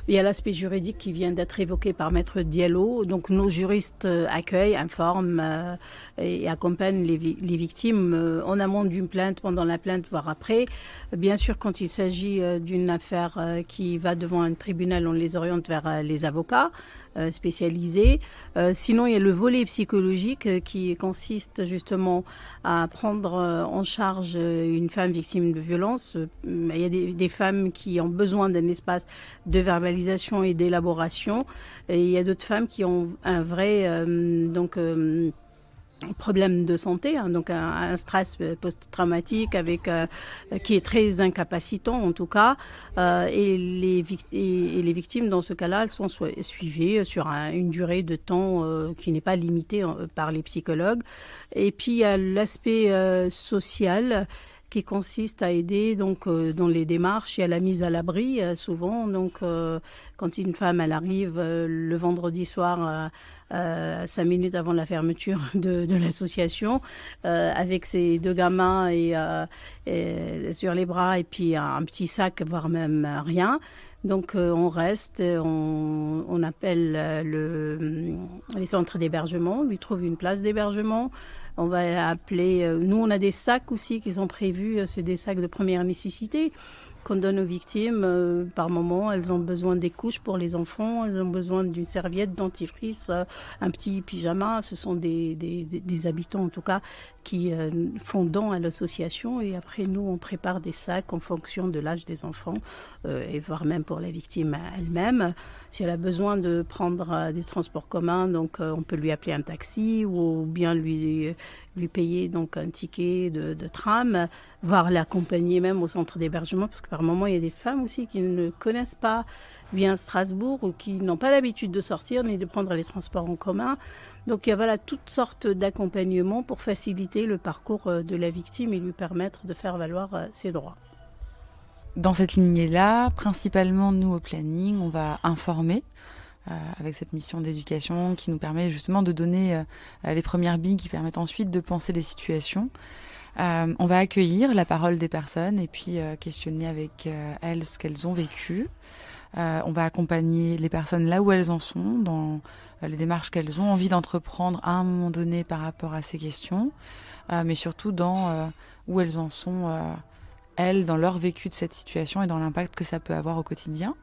il y a l'aspect juridique qui vient d'être évoqué par Maître Diallo. Donc nos juristes accueillent, informent et accompagnent les victimes en amont d'une plainte, pendant la plainte, voire après. Bien sûr, quand il s'agit d'une affaire qui va devant un tribunal, on les oriente vers les avocats spécialisés. Sinon, il y a le volet psychologique qui consiste justement à prendre en charge une femme victime de violence. Il y a des femmes qui ont besoin d'un espace de verbalisation et d'élaboration. Et il y a d'autres femmes qui ont un vrai problème de santé, hein, donc un stress post-traumatique qui est très incapacitant en tout cas, et les victimes dans ce cas-là, elles sont suivies sur une durée de temps qui n'est pas limitée par les psychologues. Et puis il y a l'aspect social qui consiste à aider donc dans les démarches et à la mise à l'abri souvent. Donc quand une femme elle arrive le vendredi soir 5 minutes avant la fermeture de l'association avec ses 2 gamins et sur les bras et puis un petit sac voire même rien. Donc on reste, on appelle les centres d'hébergement, lui trouve une place d'hébergement. On va appeler, nous on a des sacs aussi qui sont prévus, c'est des sacs de première nécessité qu'on donne aux victimes. Par moment, elles ont besoin des couches pour les enfants, elles ont besoin d'une serviette, dentifrice, un petit pyjama. Ce sont des habitants en tout cas qui font don à l'association et après nous on prépare des sacs en fonction de l'âge des enfants et voire même pour la victime elle-même. Si elle a besoin de prendre des transports communs, donc on peut lui appeler un taxi ou bien lui payer donc un ticket de tram, voire l'accompagner même au centre d'hébergement, parce que par moment il y a des femmes aussi qui ne connaissent pas bien Strasbourg ou qui n'ont pas l'habitude de sortir ni de prendre les transports en commun. Donc il y a voilà toutes sortes d'accompagnements pour faciliter le parcours de la victime et lui permettre de faire valoir ses droits. Dans cette lignée-là, principalement nous au planning, on va informer avec cette mission d'éducation qui nous permet justement de donner les premières billes qui permettent ensuite de penser les situations. On va accueillir la parole des personnes et puis questionner avec elles ce qu'elles ont vécu. On va accompagner les personnes là où elles en sont, dans les démarches qu'elles ont envie d'entreprendre à un moment donné par rapport à ces questions, mais surtout dans où elles en sont, elles, dans leur vécu de cette situation et dans l'impact que ça peut avoir au quotidien.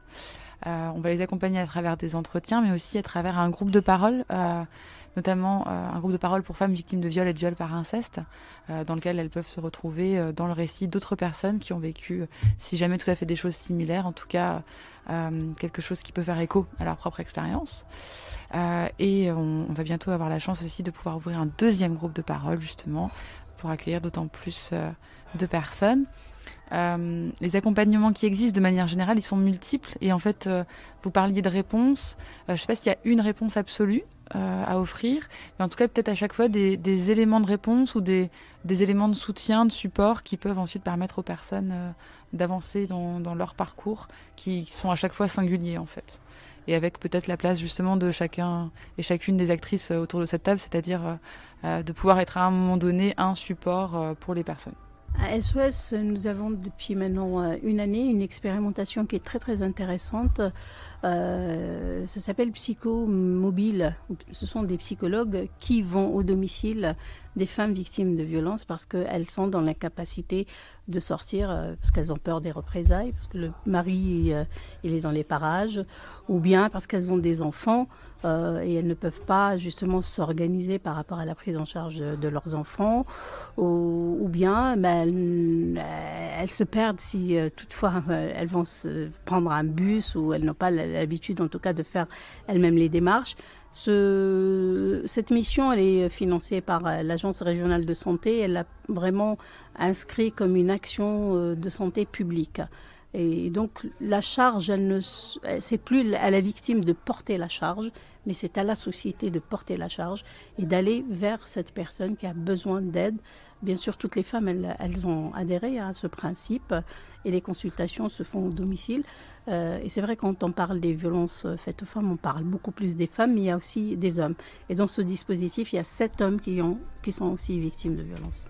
On va les accompagner à travers des entretiens, mais aussi à travers un groupe de parole, notamment un groupe de parole pour femmes victimes de viol et de viol par inceste, dans lequel elles peuvent se retrouver dans le récit d'autres personnes qui ont vécu, si jamais tout à fait des choses similaires, en tout cas quelque chose qui peut faire écho à leur propre expérience. Et on va bientôt avoir la chance aussi de pouvoir ouvrir un 2e groupe de parole, justement, pour accueillir d'autant plus de personnes. Les accompagnements qui existent de manière générale, ils sont multiples et en fait vous parliez de réponses, je ne sais pas s'il y a une réponse absolue à offrir, mais en tout cas peut-être à chaque fois des éléments de réponse ou des éléments de soutien, de support qui peuvent ensuite permettre aux personnes d'avancer dans leur parcours qui sont à chaque fois singuliers en fait, et avec peut-être la place justement de chacun et chacune des actrices autour de cette table, c'est-à-dire de pouvoir être à un moment donné un support pour les personnes. À SOS, nous avons depuis maintenant 1 année une expérimentation qui est très très intéressante. Ça s'appelle Psychomobile. Ce sont des psychologues qui vont au domicile des femmes victimes de violences parce qu'elles sont dans l'incapacité de sortir, parce qu'elles ont peur des représailles, parce que le mari il est dans les parages, ou bien parce qu'elles ont des enfants et elles ne peuvent pas justement s'organiser par rapport à la prise en charge de leurs enfants, ou bien elles se perdent si toutefois elles vont se prendre un bus ou elles n'ont pas l'habitude en tout cas de faire elles-mêmes les démarches. Cette mission, elle est financée par l'Agence régionale de santé. Elle l'a vraiment inscrit comme une action de santé publique. Et donc la charge, c'est plus à la victime de porter la charge, mais c'est à la société de porter la charge et d'aller vers cette personne qui a besoin d'aide. Bien sûr, toutes les femmes, elles vont adhérer à ce principe et les consultations se font au domicile. Et c'est vrai, quand on parle des violences faites aux femmes, on parle beaucoup plus des femmes, mais il y a aussi des hommes. Et dans ce dispositif, il y a 7 hommes qui sont aussi victimes de violences.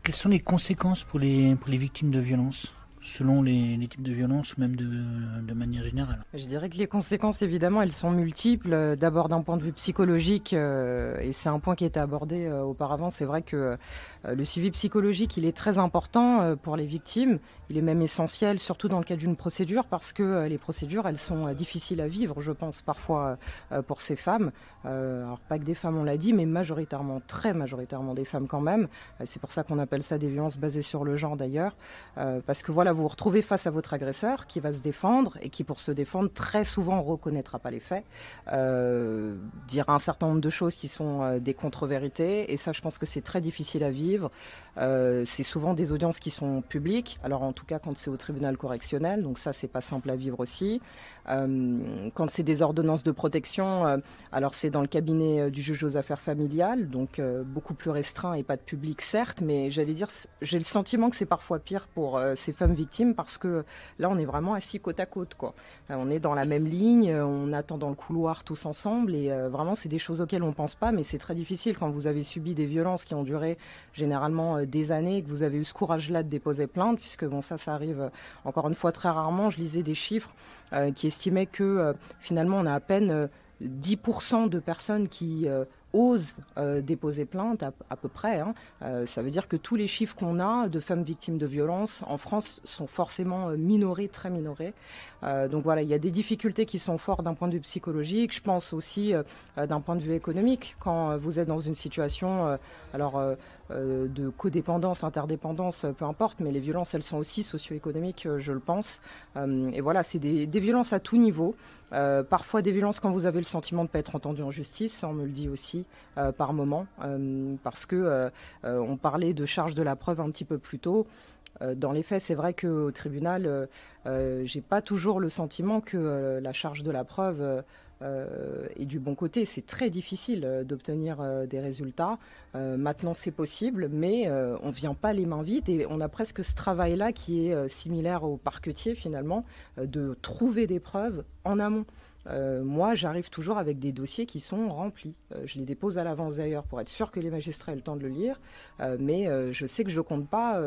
Quelles sont les conséquences pour les victimes de violences, selon les types de violences, ou même de manière générale? Je dirais que les conséquences, évidemment, elles sont multiples. D'abord d'un point de vue psychologique, et c'est un point qui a été abordé auparavant. C'est vrai que le suivi psychologique, il est très important pour les victimes. Il est même essentiel, surtout dans le cadre d'une procédure, parce que les procédures, elles sont difficiles à vivre, je pense, parfois pour ces femmes. Alors pas que des femmes, on l'a dit, mais majoritairement, très majoritairement des femmes quand même. C'est pour ça qu'on appelle ça des violences basées sur le genre d'ailleurs. Parce que voilà, vous vous retrouvez face à votre agresseur qui va se défendre et qui, pour se défendre, très souvent ne reconnaîtra pas les faits, dira un certain nombre de choses qui sont des contre-vérités. Et ça, je pense que c'est très difficile à vivre. C'est souvent des audiences qui sont publiques. Alors en tout cas quand c'est au tribunal correctionnel, donc ça c'est pas simple à vivre aussi. Quand c'est des ordonnances de protection, alors c'est dans le cabinet du juge aux affaires familiales, donc beaucoup plus restreint et pas de public certes, mais j'allais dire, j'ai le sentiment que c'est parfois pire pour ces femmes victimes parce que là on est vraiment assis côte à côte, quoi. On est dans la même ligne, on attend dans le couloir tous ensemble et vraiment c'est des choses auxquelles on pense pas, mais c'est très difficile quand vous avez subi des violences qui ont duré généralement des années et que vous avez eu ce courage-là de déposer plainte, puisque bon ça arrive encore une fois très rarement. Je lisais des chiffres qui estimaient que finalement on a à peine 10% de personnes qui osent déposer plainte à peu près. Ça veut dire que tous les chiffres qu'on a de femmes victimes de violences en France sont forcément minorés, très minorés. Donc voilà, il y a des difficultés qui sont fortes d'un point de vue psychologique. Je pense aussi d'un point de vue économique. Quand vous êtes dans une situation de codépendance, interdépendance, peu importe, mais les violences, elles sont aussi socio-économiques, je le pense. Et voilà, c'est des violences à tout niveau. Parfois des violences quand vous avez le sentiment de ne pas être entendu en justice, ça on me le dit aussi par moment, parce que on parlait de charge de la preuve un petit peu plus tôt. Dans les faits, c'est vrai qu'au tribunal, j'ai pas toujours le sentiment que la charge de la preuve est du bon côté. C'est très difficile d'obtenir des résultats. Maintenant, c'est possible, mais on vient pas les mains vides et on a presque ce travail-là qui est similaire au parquetier finalement, de trouver des preuves en amont. Moi, j'arrive toujours avec des dossiers qui sont remplis. Je les dépose à l'avance d'ailleurs pour être sûr que les magistrats aient le temps de le lire. Mais je sais que je ne compte pas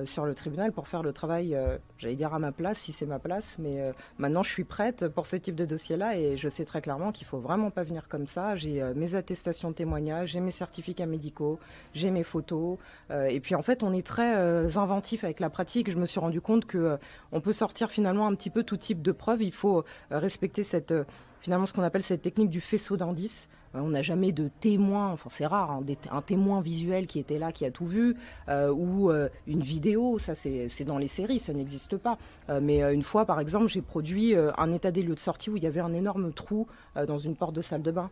sur le tribunal pour faire le travail, j'allais dire à ma place, si c'est ma place. Mais maintenant, je suis prête pour ce type de dossier-là et je sais très clairement qu'il ne faut vraiment pas venir comme ça. J'ai mes attestations de témoignage, j'ai mes certificats médicaux, j'ai mes photos. Et puis en fait, on est très inventif avec la pratique. Je me suis rendu compte qu'on peut sortir finalement un petit peu tout type de preuves. Il faut respecter finalement ce qu'on appelle cette technique du faisceau d'indices. On n'a jamais de témoin, enfin c'est rare, un témoin visuel qui était là, qui a tout vu, ou une vidéo, ça c'est dans les séries, ça n'existe pas. Mais une fois par exemple, j'ai produit un état des lieux de sortie où il y avait un énorme trou dans une porte de salle de bain,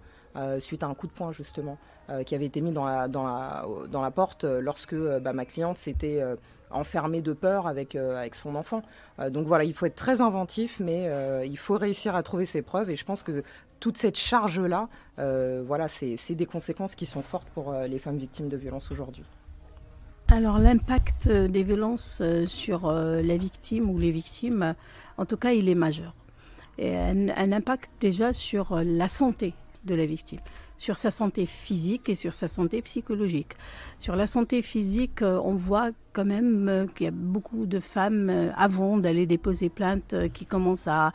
suite à un coup de poing justement, qui avait été mis dans la porte lorsque ma cliente s'était enfermée de peur avec son enfant. Donc voilà, il faut être très inventif, mais il faut réussir à trouver ses preuves et je pense que toute cette charge-là, c'est des conséquences qui sont fortes pour les femmes victimes de violences aujourd'hui. Alors l'impact des violences sur la victime ou les victimes, en tout cas, il est majeur. Et un impact déjà sur la santé de la victime, sur sa santé physique et sur sa santé psychologique. Sur la santé physique, on voit quand même qu'il y a beaucoup de femmes, avant d'aller déposer plainte, qui commencent à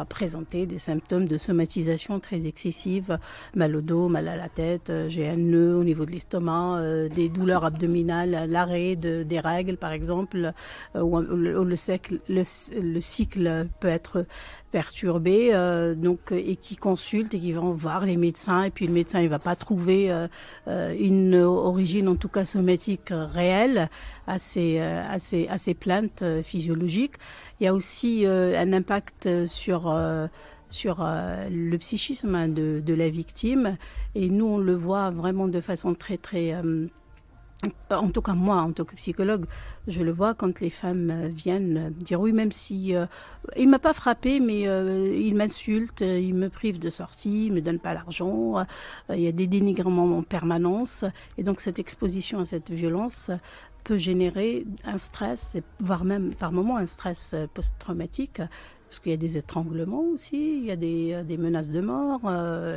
présenter des symptômes de somatisation très excessive, mal au dos, mal à la tête, j'ai un nœud au niveau de l'estomac, des douleurs abdominales, l'arrêt des règles par exemple, où le cycle peut être perturbé, et qui consultent et qui vont voir les médecins, et puis le médecin il va pas trouver une origine en tout cas somatique réelle à ces plaintes physiologiques. Il y a aussi un impact sur sur le psychisme de la victime. Et nous, on le voit vraiment de façon très, très... en tout cas, moi, en tant que psychologue, je le vois quand les femmes viennent dire oui, même si il m'a pas frappé, mais il m'insulte, il me prive de sortie, il me donne pas l'argent, il y a des dénigrements en permanence. Et donc, cette exposition à cette violence peut générer un stress, voire même par moments un stress post-traumatique. Parce qu'il y a des étranglements aussi, il y a des menaces de mort,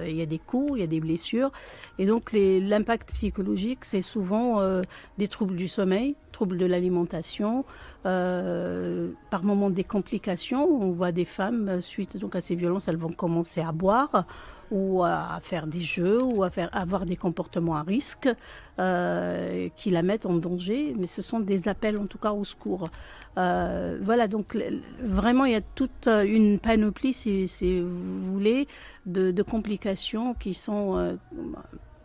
il y a des coups, il y a des blessures. Et donc l'impact psychologique, c'est souvent des troubles du sommeil, troubles de l'alimentation, par moments des complications. On voit des femmes, suite donc à ces violences, elles vont commencer à boire ou à faire des jeux ou à avoir des comportements à risque qui la mettent en danger. Mais ce sont des appels en tout cas au secours. Voilà, donc vraiment il y a toute une panoplie, si vous voulez, de complications qui sont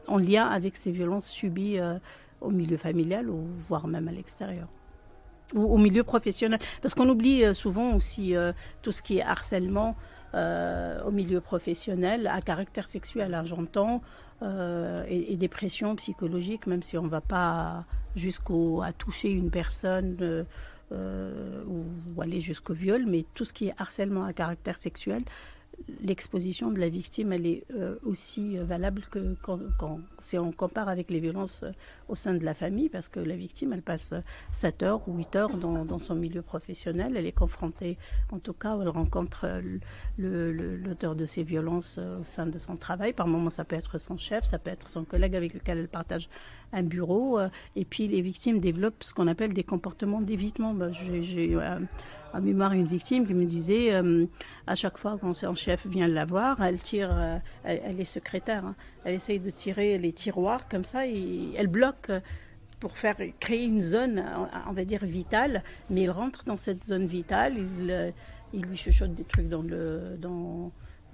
en lien avec ces violences subies au milieu familial ou voire même à l'extérieur. Ou au milieu professionnel. Parce qu'on oublie souvent aussi tout ce qui est harcèlement au milieu professionnel, à caractère sexuel, j'entends, et des pressions psychologiques, même si on ne va pas à toucher une personne ou aller jusqu'au viol, mais tout ce qui est harcèlement à caractère sexuel, l'exposition de la victime, elle est aussi valable que si on compare avec les violences au sein de la famille, parce que la victime, elle passe 7 heures ou 8 heures dans son milieu professionnel. Elle est confrontée, en tout cas, elle rencontre l'auteur de ces violences au sein de son travail. Par moments, ça peut être son chef, ça peut être son collègue avec lequel elle partage un bureau. Et puis, les victimes développent ce qu'on appelle des comportements d'évitement. J'ai à mémoire une victime qui me disait à chaque fois quand son chef vient la voir, elle tire, elle est secrétaire, hein, elle essaye de tirer les tiroirs comme ça et elle bloque pour créer une zone, on va dire vitale, mais il rentre dans cette zone vitale, il lui chuchote des trucs dans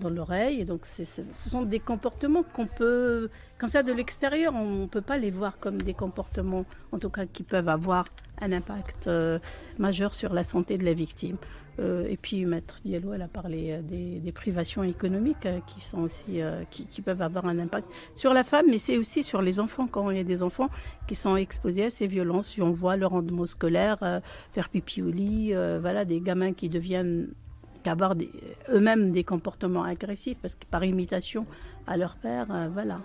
l'oreille. Et donc ce sont des comportements qu'on peut, comme ça de l'extérieur, on ne peut pas les voir comme des comportements, en tout cas qui peuvent avoir un impact majeur sur la santé de la victime. Et puis Maître Diallo, elle a parlé des privations économiques qui sont aussi qui peuvent avoir un impact sur la femme, mais c'est aussi sur les enfants. Quand il y a des enfants qui sont exposés à ces violences, on voit le rendement scolaire, faire pipi au lit, voilà, des gamins qui deviennent avoir eux-mêmes des comportements agressifs parce que par imitation à leur père, voilà.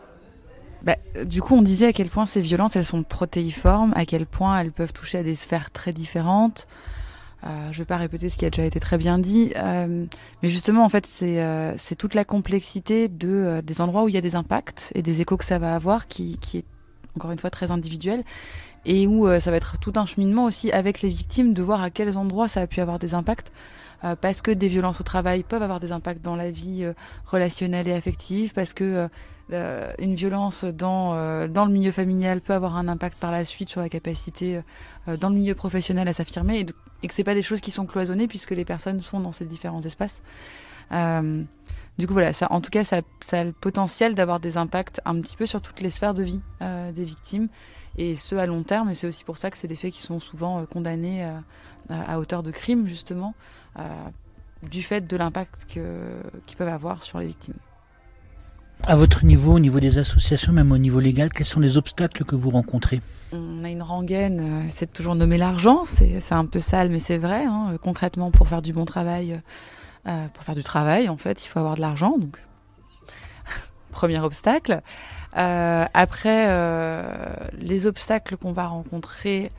Du coup, on disait à quel point ces violences, elles sont protéiformes, à quel point elles peuvent toucher à des sphères très différentes. Je ne vais pas répéter ce qui a déjà été très bien dit, mais justement, en fait, c'est toute la complexité des endroits où il y a des impacts et des échos que ça va avoir qui est, encore une fois, très individuel et où ça va être tout un cheminement aussi avec les victimes de voir à quels endroits ça a pu avoir des impacts. Parce que des violences au travail peuvent avoir des impacts dans la vie relationnelle et affective, parce que une violence dans le milieu familial peut avoir un impact par la suite sur la capacité dans le milieu professionnel à s'affirmer, et que c'est pas des choses qui sont cloisonnées puisque les personnes sont dans ces différents espaces. Du coup voilà, ça, en tout cas, ça a le potentiel d'avoir des impacts un petit peu sur toutes les sphères de vie des victimes, et ce à long terme, et c'est aussi pour ça que c'est des faits qui sont souvent condamnés à hauteur de crime, justement, du fait de l'impact qu'ils peuvent avoir sur les victimes. À votre niveau, au niveau des associations, même au niveau légal, quels sont les obstacles que vous rencontrez ? On a une rengaine, c'est de toujours nommer l'argent, c'est un peu sale, mais c'est vrai. Hein. Concrètement, pour faire du bon travail, pour faire du travail, en fait, il faut avoir de l'argent, donc premier obstacle. Après, les obstacles qu'on va rencontrer,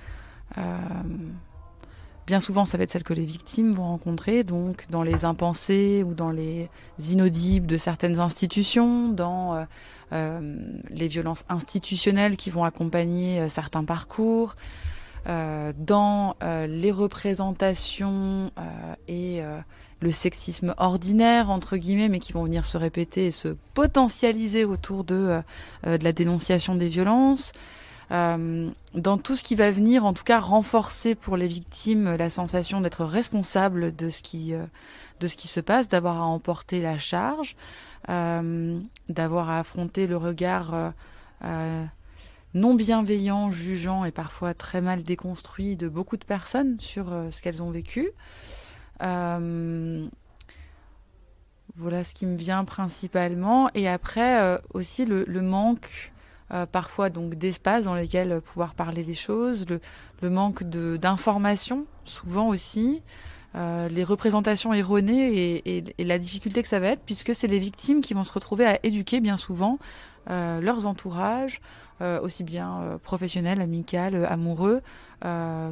bien souvent, ça va être celles que les victimes vont rencontrer, donc dans les impensés ou dans les inaudibles de certaines institutions, dans les violences institutionnelles qui vont accompagner certains parcours, dans les représentations et le sexisme ordinaire, entre guillemets, mais qui vont venir se répéter et se potentialiser autour de la dénonciation des violences. Dans tout ce qui va venir, en tout cas, renforcer pour les victimes la sensation d'être responsable de ce qui se passe, d'avoir à emporter la charge, d'avoir à affronter le regard non bienveillant, jugeant et parfois très mal déconstruit de beaucoup de personnes sur ce qu'elles ont vécu. Voilà ce qui me vient principalement. Et après, aussi le manque parfois donc d'espace dans lesquels pouvoir parler des choses, le manque d'informations, souvent aussi, les représentations erronées et la difficulté que ça va être, puisque c'est les victimes qui vont se retrouver à éduquer bien souvent leurs entourages, aussi bien professionnels, amicaux, amoureux,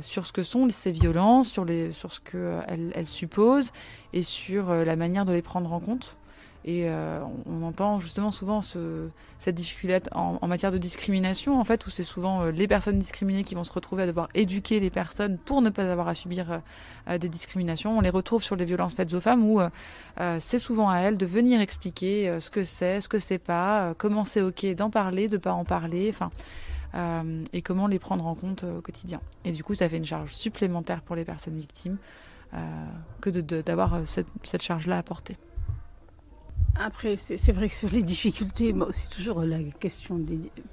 sur ce que sont ces violences, sur ce qu'elles supposent et sur la manière de les prendre en compte. Et on entend justement souvent cette difficulté en matière de discrimination, en fait, où c'est souvent les personnes discriminées qui vont se retrouver à devoir éduquer les personnes pour ne pas avoir à subir des discriminations. On les retrouve sur les violences faites aux femmes, où c'est souvent à elles de venir expliquer ce que c'est pas, comment c'est ok d'en parler, de pas en parler, et comment les prendre en compte au quotidien. Et du coup, ça fait une charge supplémentaire pour les personnes victimes que d'avoir cette charge-là à porter. Après, c'est vrai que sur les difficultés, c'est toujours la question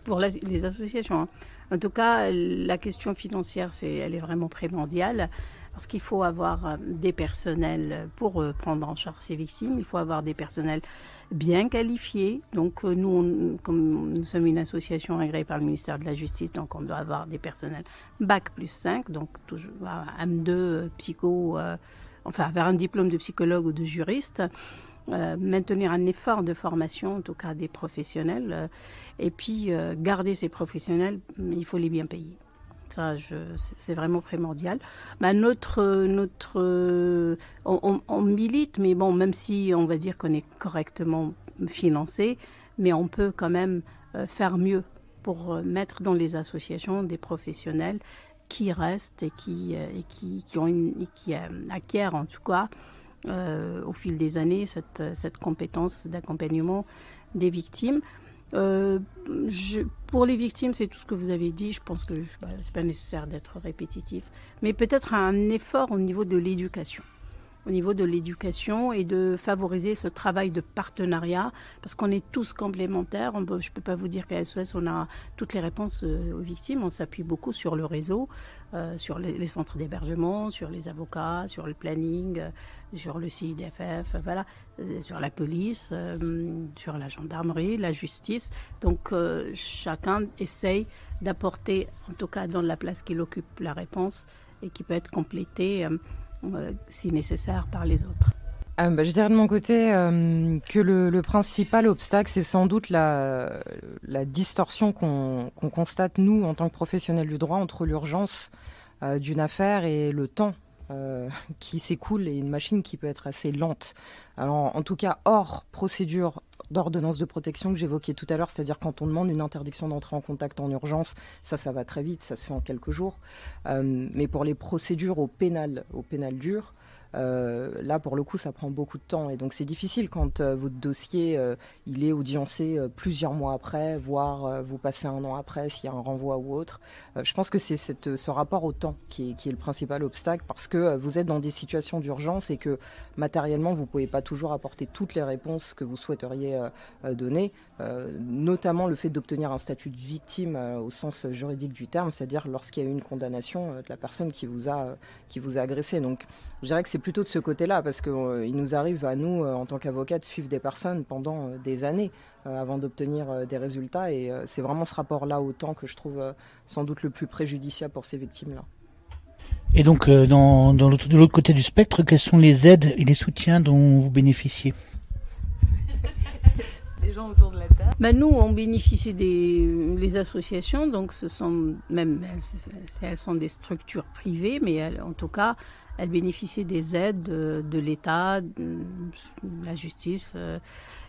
pour les associations. En tout cas, la question financière, elle est vraiment primordiale parce qu'il faut avoir des personnels pour prendre en charge ces victimes. Il faut avoir des personnels bien qualifiés. Donc nous, comme nous sommes une association agréée par le ministère de la Justice, donc on doit avoir des personnels Bac+5, donc toujours M2, psycho, avoir un diplôme de psychologue ou de juriste. Maintenir un effort de formation, en tout cas des professionnels, et puis garder ces professionnels, il faut les bien payer. Ça, c'est vraiment primordial. On milite, mais bon, même si on va dire qu'on est correctement financé, mais on peut quand même faire mieux pour mettre dans les associations des professionnels qui restent et qui acquièrent en tout cas au fil des années cette compétence d'accompagnement des victimes. Pour les victimes, c'est tout ce que vous avez dit. Je pense que c'est pas nécessaire d'être répétitif, mais peut-être un effort au niveau de l'éducation. Au niveau de l'éducation et de favoriser ce travail de partenariat, parce qu'on est tous complémentaires. Je ne peux pas vous dire qu'à SOS, on a toutes les réponses aux victimes. On s'appuie beaucoup sur le réseau, sur les centres d'hébergement, sur les avocats, sur le planning, sur le CIDFF, voilà, sur la police, sur la gendarmerie, la justice. Donc chacun essaye d'apporter, en tout cas dans la place qu'il occupe, la réponse et qui peut être complétée si nécessaire par les autres. Je dirais de mon côté que le principal obstacle, c'est sans doute la distorsion qu'on constate, nous, en tant que professionnels du droit, entre l'urgence d'une affaire et le temps qui s'écoule, et une machine qui peut être assez lente. Alors, en tout cas, hors procédure d'ordonnance de protection que j'évoquais tout à l'heure, c'est-à-dire quand on demande une interdiction d'entrer en contact en urgence, ça va très vite, ça se fait en quelques jours. Mais pour les procédures au pénal dur, là, pour le coup, ça prend beaucoup de temps. Et donc, c'est difficile quand votre dossier, il est audiencé plusieurs mois après, voire vous passez un an après s'il y a un renvoi ou autre. Je pense que c'est ce rapport au temps qui est le principal obstacle, parce que vous êtes dans des situations d'urgence et que matériellement, vous ne pouvez pas toujours apporter toutes les réponses que vous souhaiteriez donner, notamment le fait d'obtenir un statut de victime au sens juridique du terme, c'est-à-dire lorsqu'il y a eu une condamnation de la personne qui vous a agressé. Donc, je dirais que c'est plutôt de ce côté-là, parce qu'il nous arrive à nous, en tant qu'avocats, de suivre des personnes pendant des années avant d'obtenir des résultats, et c'est vraiment ce rapport-là au temps que je trouve sans doute le plus préjudiciable pour ces victimes-là. Et donc, de l'autre côté du spectre, quelles sont les aides et les soutiens dont vous bénéficiez ? Les gens autour de la table. Nous, on bénéficie les associations, donc ce sont elles sont des structures privées, mais en tout cas, elles bénéficient des aides de l'État, de la justice,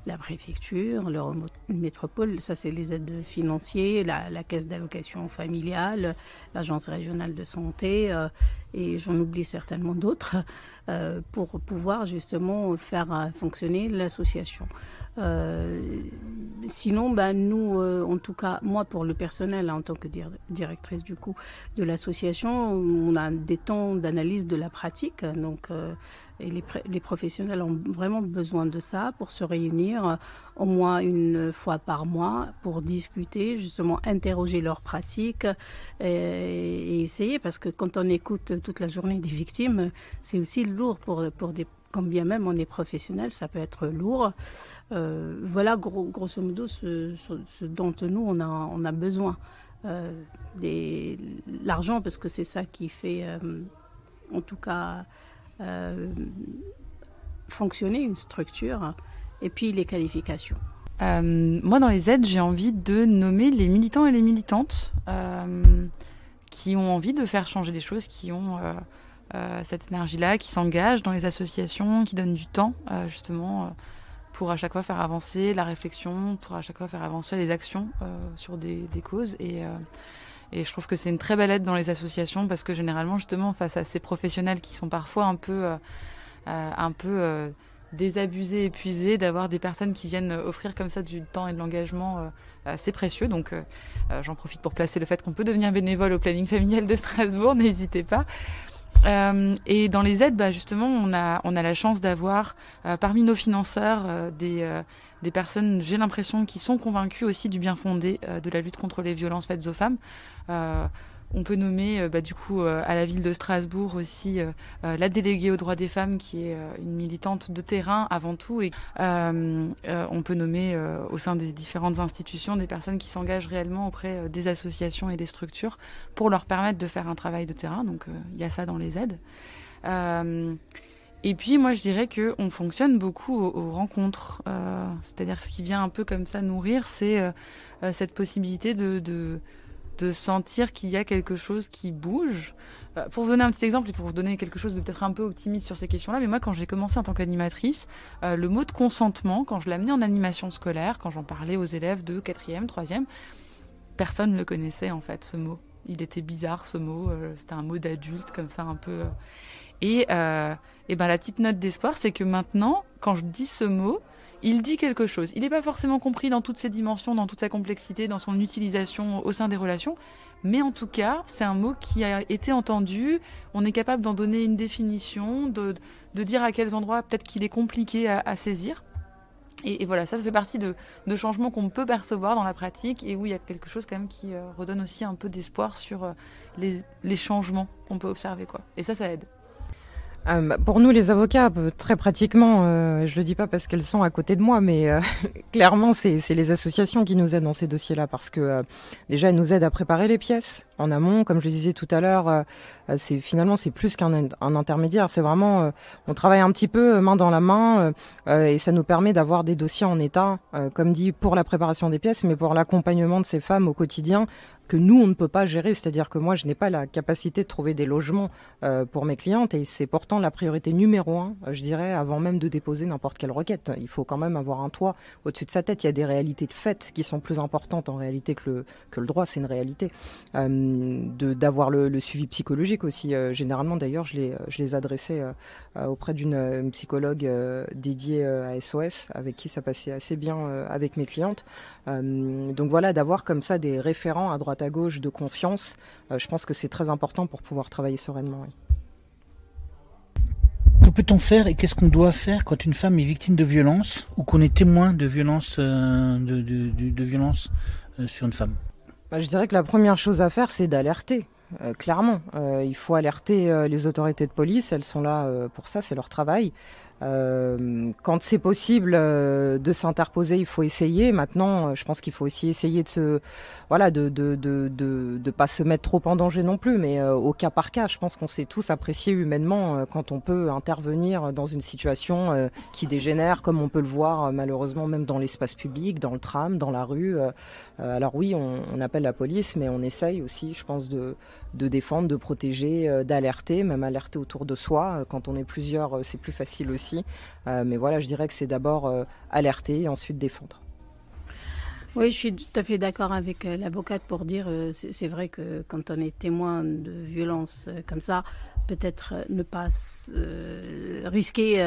la préfecture, le métropole. Ça, c'est les aides financières, la caisse d'allocation familiale, l'agence régionale de santé, et j'en oublie certainement d'autres, pour pouvoir justement faire fonctionner l'association. Sinon, nous, en tout cas, moi, pour le personnel, en tant que directrice du coup de l'association, on a des temps d'analyse de la pratique, donc et les professionnels ont vraiment besoin de ça pour se réunir au moins une fois par mois pour discuter, justement interroger leurs pratiques et essayer, parce que quand on écoute toute la journée des victimes, c'est aussi lourd pour quand bien même on est professionnel, ça peut être lourd. Voilà grosso modo ce dont nous on a besoin. L'argent, parce que c'est ça qui fait en tout cas fonctionner une structure, et puis les qualifications. Moi, dans les aides, j'ai envie de nommer les militants et les militantes qui ont envie de faire changer les choses, qui ont cette énergie-là, qui s'engagent dans les associations, qui donnent du temps, justement, pour à chaque fois faire avancer la réflexion, pour à chaque fois faire avancer les actions sur des causes. Et je trouve que c'est une très belle aide dans les associations, parce que généralement, justement, face à ces professionnels qui sont parfois un peu désabusés, épuisés, d'avoir des personnes qui viennent offrir comme ça du temps et de l'engagement, c'est précieux. Donc j'en profite pour placer le fait qu'on peut devenir bénévole au planning familial de Strasbourg, n'hésitez pas. Et dans les aides, justement, on a la chance d'avoir parmi nos financeurs des personnes, j'ai l'impression, qui sont convaincues aussi du bien fondé de la lutte contre les violences faites aux femmes. On peut nommer du coup à la ville de Strasbourg aussi la déléguée aux droits des femmes, qui est une militante de terrain avant tout, et on peut nommer au sein des différentes institutions des personnes qui s'engagent réellement auprès des associations et des structures pour leur permettre de faire un travail de terrain. Donc il y a ça dans les aides. Et puis moi je dirais qu'on fonctionne beaucoup aux rencontres, c'est-à-dire ce qui vient un peu comme ça nourrir, c'est cette possibilité de sentir qu'il y a quelque chose qui bouge. Pour vous donner un petit exemple et pour vous donner quelque chose de peut-être un peu optimiste sur ces questions-là, mais moi quand j'ai commencé en tant qu'animatrice, le mot de consentement, quand je l'amenais en animation scolaire, quand j'en parlais aux élèves de 4e, 3e, personne ne le connaissait en fait, ce mot. Il était bizarre ce mot, c'était un mot d'adulte comme ça un peu... Et la petite note d'espoir, c'est que maintenant, quand je dis ce mot, il dit quelque chose. Il n'est pas forcément compris dans toutes ses dimensions, dans toute sa complexité, dans son utilisation au sein des relations. Mais en tout cas, c'est un mot qui a été entendu. On est capable d'en donner une définition, de dire à quels endroits peut-être qu'il est compliqué à saisir. Et voilà, ça fait partie de changements qu'on peut percevoir dans la pratique, et où il y a quelque chose quand même qui redonne aussi un peu d'espoir sur les changements qu'on peut observer, quoi. Et ça aide. Pour nous les avocats, très pratiquement, je le dis pas parce qu'elles sont à côté de moi, mais clairement c'est les associations qui nous aident dans ces dossiers-là, parce que déjà elles nous aident à préparer les pièces en amont, comme je le disais tout à l'heure, c'est plus qu'un intermédiaire, c'est vraiment on travaille un petit peu main dans la main, et ça nous permet d'avoir des dossiers en état, comme dit, pour la préparation des pièces, mais pour l'accompagnement de ces femmes au quotidien, que nous, on ne peut pas gérer. C'est-à-dire que moi, je n'ai pas la capacité de trouver des logements pour mes clientes, et c'est pourtant la priorité numéro 1, je dirais, avant même de déposer n'importe quelle requête. Il faut quand même avoir un toit au-dessus de sa tête. Il y a des réalités de fait qui sont plus importantes en réalité que le droit, c'est une réalité. D'avoir le suivi psychologique aussi. Généralement, d'ailleurs, je les adressais auprès d'une psychologue dédiée à SOS, avec qui ça passait assez bien avec mes clientes. Donc voilà, d'avoir comme ça des référents à droite à gauche de confiance, je pense que c'est très important pour pouvoir travailler sereinement. Oui. Que peut-on faire et qu'est-ce qu'on doit faire quand une femme est victime de violence ou qu'on est témoin de violence, de violence sur une femme ? Je dirais que la première chose à faire, c'est d'alerter. Clairement, il faut alerter les autorités de police, elles sont là pour ça, c'est leur travail. Quand c'est possible de s'interposer, il faut essayer. Maintenant, je pense qu'il faut aussi essayer de pas se mettre trop en danger non plus, mais au cas par cas. Je pense qu'on sait tous apprécier humainement quand on peut intervenir dans une situation qui dégénère, comme on peut le voir malheureusement même dans l'espace public, dans le tram, dans la rue. Alors oui, on appelle la police, mais on essaye aussi, je pense, de défendre, de protéger, d'alerter, même alerter autour de soi. Quand on est plusieurs, c'est plus facile aussi. Mais voilà, je dirais que c'est d'abord alerter et ensuite défendre. Oui, je suis tout à fait d'accord avec l'avocate pour dire c'est vrai que quand on est témoin de violences comme ça, peut-être ne pas risquer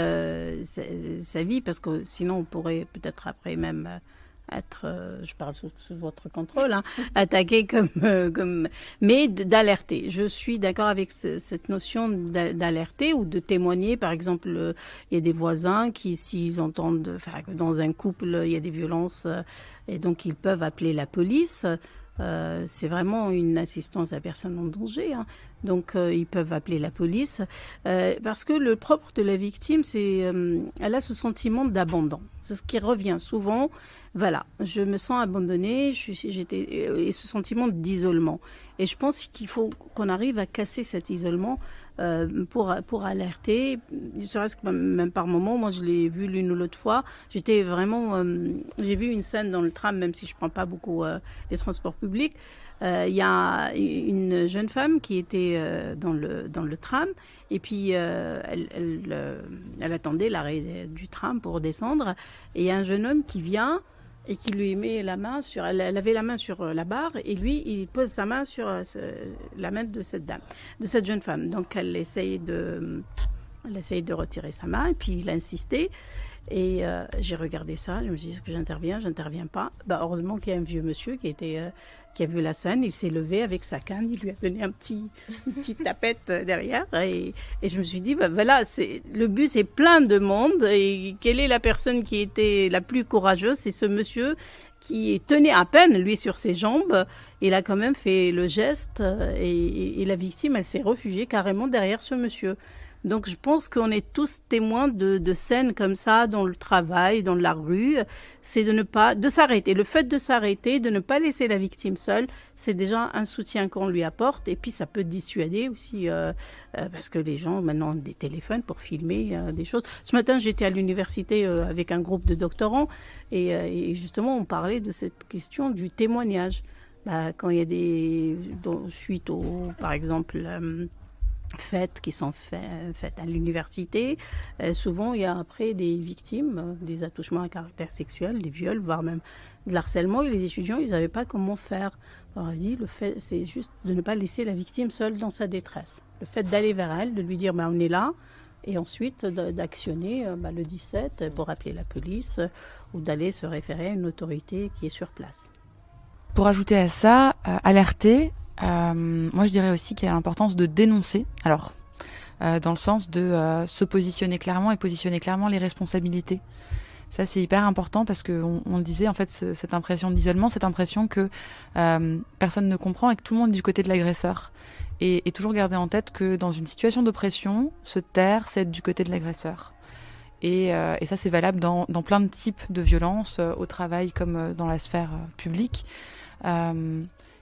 sa vie, parce que sinon on pourrait peut-être après même être, je parle sous votre contrôle, attaqué mais d'alerter. Je suis d'accord avec cette notion d'alerter ou de témoigner. Par exemple, il y a des voisins qui, s'ils entendent, dans un couple, il y a des violences, et donc ils peuvent appeler la police. C'est vraiment une assistance à personne en danger. Donc, ils peuvent appeler la police. Parce que le propre de la victime, elle a ce sentiment d'abandon. C'est ce qui revient souvent. Voilà, je me sens abandonnée, et ce sentiment d'isolement. Et je pense qu'il faut qu'on arrive à casser cet isolement pour alerter. Ne serait-ce que même par moment, moi je l'ai vu l'une ou l'autre fois. J'étais vraiment, j'ai vu une scène dans le tram, même si je prends pas beaucoup les transports publics. Il y a une jeune femme qui était dans le tram et puis elle attendait l'arrêt du tram pour descendre et il y a un jeune homme qui vient et qui lui met la main elle avait la main sur la barre et lui il pose sa main sur la main de cette jeune femme. Donc elle essaye de retirer sa main et puis il a insisté. Et j'ai regardé ça, je me suis dit, est-ce que j'interviens pas. Heureusement qu'il y a un vieux monsieur qui a vu la scène, il s'est levé avec sa canne, il lui a donné une petite tapette derrière. Et je me suis dit, voilà, le bus est plein de monde. Et quelle est la personne qui était la plus courageuse? C'est ce monsieur qui tenait à peine, lui, sur ses jambes. Il a quand même fait le geste et la victime, elle s'est réfugiée carrément derrière ce monsieur. Donc je pense qu'on est tous témoins de scènes comme ça dans le travail, dans la rue. C'est de s'arrêter. Le fait de s'arrêter, de ne pas laisser la victime seule, c'est déjà un soutien qu'on lui apporte. Et puis ça peut dissuader aussi, parce que les gens maintenant ont des téléphones pour filmer des choses. Ce matin, j'étais à l'université avec un groupe de doctorants et justement on parlait de cette question du témoignage. Quand il y a suite par exemple, fêtes qui sont faites à l'université. Souvent, il y a après des victimes, des attouchements à caractère sexuel, des viols, voire même de l'harcèlement. Et les étudiants, ils ne savaient pas comment faire. Alors, on dit, c'est juste de ne pas laisser la victime seule dans sa détresse. Le fait d'aller vers elle, de lui dire, on est là, et ensuite d'actionner le 17 pour appeler la police ou d'aller se référer à une autorité qui est sur place. Pour ajouter à ça, alerter. Moi, je dirais aussi qu'il y a l'importance de dénoncer. Alors, dans le sens de se positionner clairement et positionner clairement les responsabilités. Ça, c'est hyper important parce qu'on le disait, en fait, cette impression d'isolement, cette impression que personne ne comprend et que tout le monde est du côté de l'agresseur. Et toujours garder en tête que dans une situation d'oppression, se taire, c'est être du côté de l'agresseur. Et ça, c'est valable dans plein de types de violences, au travail comme dans la sphère publique.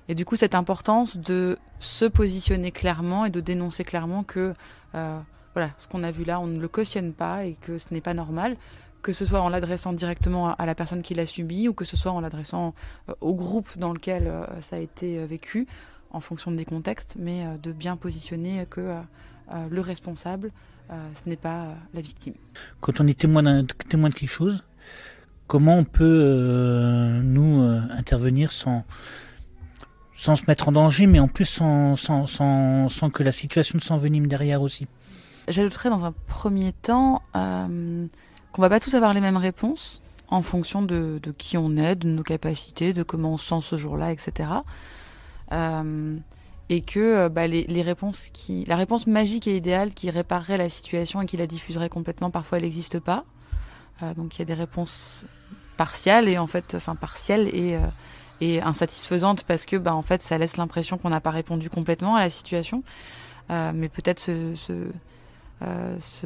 Et du coup, cette importance de se positionner clairement et de dénoncer clairement que ce qu'on a vu là, on ne le cautionne pas et que ce n'est pas normal, que ce soit en l'adressant directement à la personne qui l'a subi ou que ce soit en l'adressant au groupe dans lequel ça a été vécu, en fonction des contextes, mais de bien positionner que le responsable, ce n'est pas la victime. Quand on est témoin de quelque chose, comment on peut, intervenir sans se mettre en danger, mais en plus sans que la situation ne s'envenime derrière aussi? J'ajouterais dans un premier temps qu'on va pas tous avoir les mêmes réponses en fonction de qui on est, de nos capacités, de comment on se sent ce jour-là, etc. Et que les réponses la réponse magique et idéale qui réparerait la situation et qui la diffuserait complètement, parfois elle n'existe pas. Donc il y a des réponses partielles et insatisfaisante parce que en fait ça laisse l'impression qu'on n'a pas répondu complètement à la situation, mais peut-être se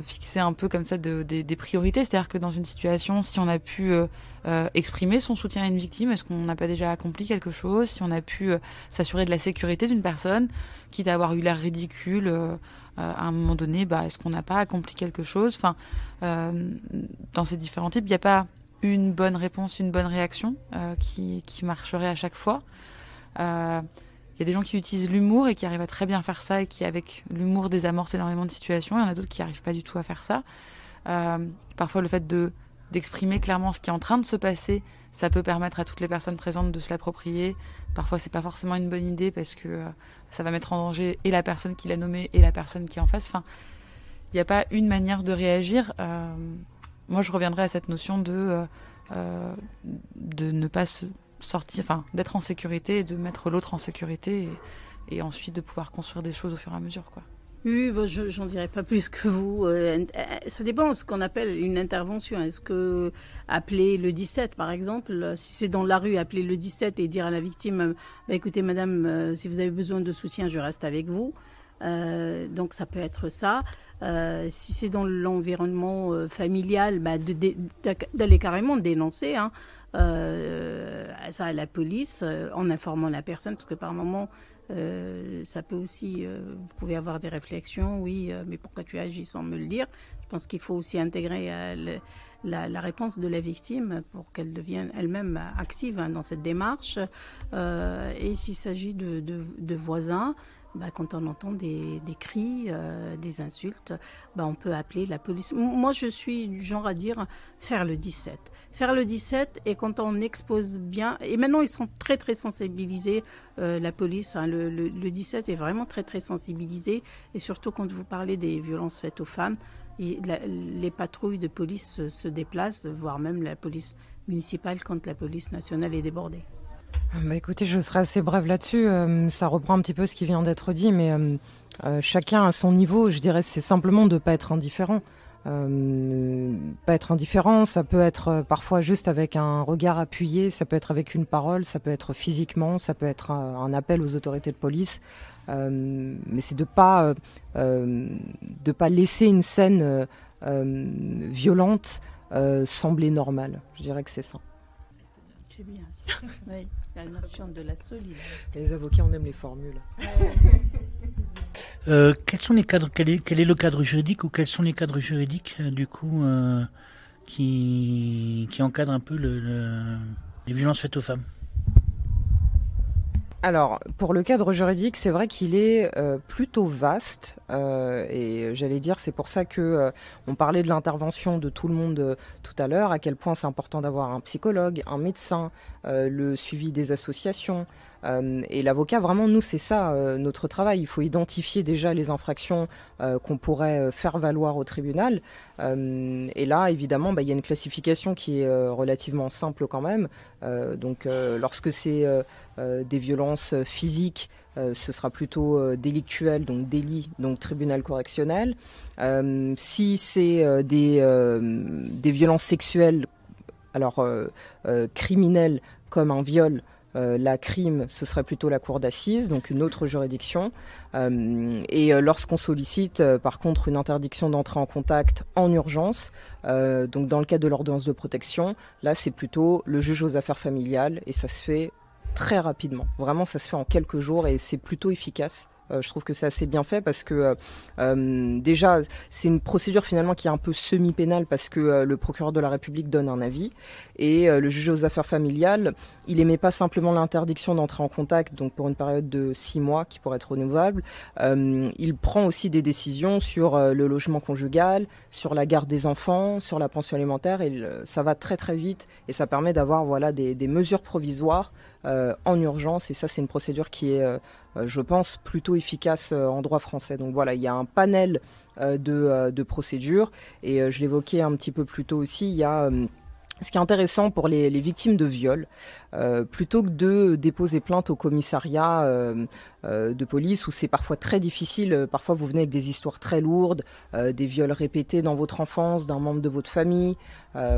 fixer un peu comme ça des priorités, c'est-à-dire que dans une situation, si on a pu exprimer son soutien à une victime, est-ce qu'on n'a pas déjà accompli quelque chose? Si on a pu s'assurer de la sécurité d'une personne, quitte à avoir eu l'air ridicule à un moment donné, est-ce qu'on n'a pas accompli quelque chose? Dans ces différents types, il n'y a pas une bonne réponse, une bonne réaction qui marcherait à chaque fois. Il y a des gens qui utilisent l'humour et qui arrivent à très bien faire ça et qui, avec l'humour, désamorcent énormément de situations. Il y en a d'autres qui n'arrivent pas du tout à faire ça. Parfois, le fait d'exprimer clairement ce qui est en train de se passer, ça peut permettre à toutes les personnes présentes de se l'approprier. Parfois, c'est pas forcément une bonne idée parce que ça va mettre en danger et la personne qui l'a nommé et la personne qui est en face. Il n'y a pas une manière de réagir. Moi, je reviendrai à cette notion de ne pas se sortir, d'être en sécurité et de mettre l'autre en sécurité et ensuite de pouvoir construire des choses au fur et à mesure, quoi. Oui, j'en dirais pas plus que vous. Ça dépend de ce qu'on appelle une intervention. Est-ce que appeler le 17, par exemple, si c'est dans la rue, appeler le 17 et dire à la victime, écoutez, madame, si vous avez besoin de soutien, je reste avec vous. Donc ça peut être ça. Si c'est dans l'environnement familial, d'aller carrément dénoncer ça à la police en informant la personne, parce que par moment ça peut aussi, vous pouvez avoir des réflexions, oui, mais pourquoi tu agis sans me le dire? Je pense qu'il faut aussi intégrer la réponse de la victime pour qu'elle devienne elle-même active dans cette démarche. Et s'il s'agit de voisins, quand on entend des cris, des insultes, on peut appeler la police. Moi, je suis du genre à dire faire le 17. Faire le 17, et quand on expose bien... Et maintenant, ils sont très, très sensibilisés, la police. Le 17 est vraiment très, très sensibilisé. Et surtout, quand vous parlez des violences faites aux femmes, les patrouilles de police se déplacent, voire même la police municipale quand la police nationale est débordée. Écoutez, je serai assez brève là-dessus. Ça reprend un petit peu ce qui vient d'être dit, mais chacun à son niveau, je dirais, c'est simplement de ne pas être indifférent. Pas être indifférent, ça peut être parfois juste avec un regard appuyé, ça peut être avec une parole, ça peut être physiquement, ça peut être un appel aux autorités de police. Mais c'est de pas laisser une scène violente sembler normale. Je dirais que c'est ça. C'est bien ça. Oui, c'est la notion de la solidarité. Les avocats, on aime les formules. Quels sont les cadres, quel est le cadre juridique, ou quels sont les cadres juridiques qui encadrent un peu les violences faites aux femmes? Alors, pour le cadre juridique, c'est vrai qu'il est plutôt vaste, et j'allais dire, c'est pour ça que on parlait de l'intervention de tout le monde tout à l'heure, à quel point c'est important d'avoir un psychologue, un médecin, le suivi des associations. Et l'avocat, vraiment, nous, c'est ça notre travail. Il faut identifier déjà les infractions qu'on pourrait faire valoir au tribunal. Et là, évidemment, il y a une classification qui est relativement simple quand même. Donc, lorsque c'est des violences physiques, ce sera plutôt délictuel, donc délit, donc tribunal correctionnel. Si c'est des violences sexuelles, alors criminelles, comme un viol, la crime, ce serait plutôt la cour d'assises, donc une autre juridiction. Et lorsqu'on sollicite, par contre, une interdiction d'entrer en contact en urgence, donc dans le cadre de l'ordonnance de protection, là, c'est plutôt le juge aux affaires familiales, et ça se fait très rapidement. Vraiment, ça se fait en quelques jours, et c'est plutôt efficace. Je trouve que c'est assez bien fait parce que déjà, c'est une procédure finalement qui est un peu semi-pénale parce que le procureur de la République donne un avis et le juge aux affaires familiales, il émet pas simplement l'interdiction d'entrer en contact, donc pour une période de 6 mois qui pourrait être renouvelable. Il prend aussi des décisions sur le logement conjugal, sur la garde des enfants, sur la pension alimentaire, et ça va très très vite et ça permet d'avoir des mesures provisoires en urgence, et ça c'est une procédure qui est je pense plutôt efficace en droit français. Donc voilà, il y a un panel de procédures, et je l'évoquais un petit peu plus tôt aussi, il y a ce qui est intéressant pour les victimes de viol, plutôt que de déposer plainte au commissariat de police, où c'est parfois très difficile, parfois vous venez avec des histoires très lourdes, des viols répétés dans votre enfance, d'un membre de votre famille,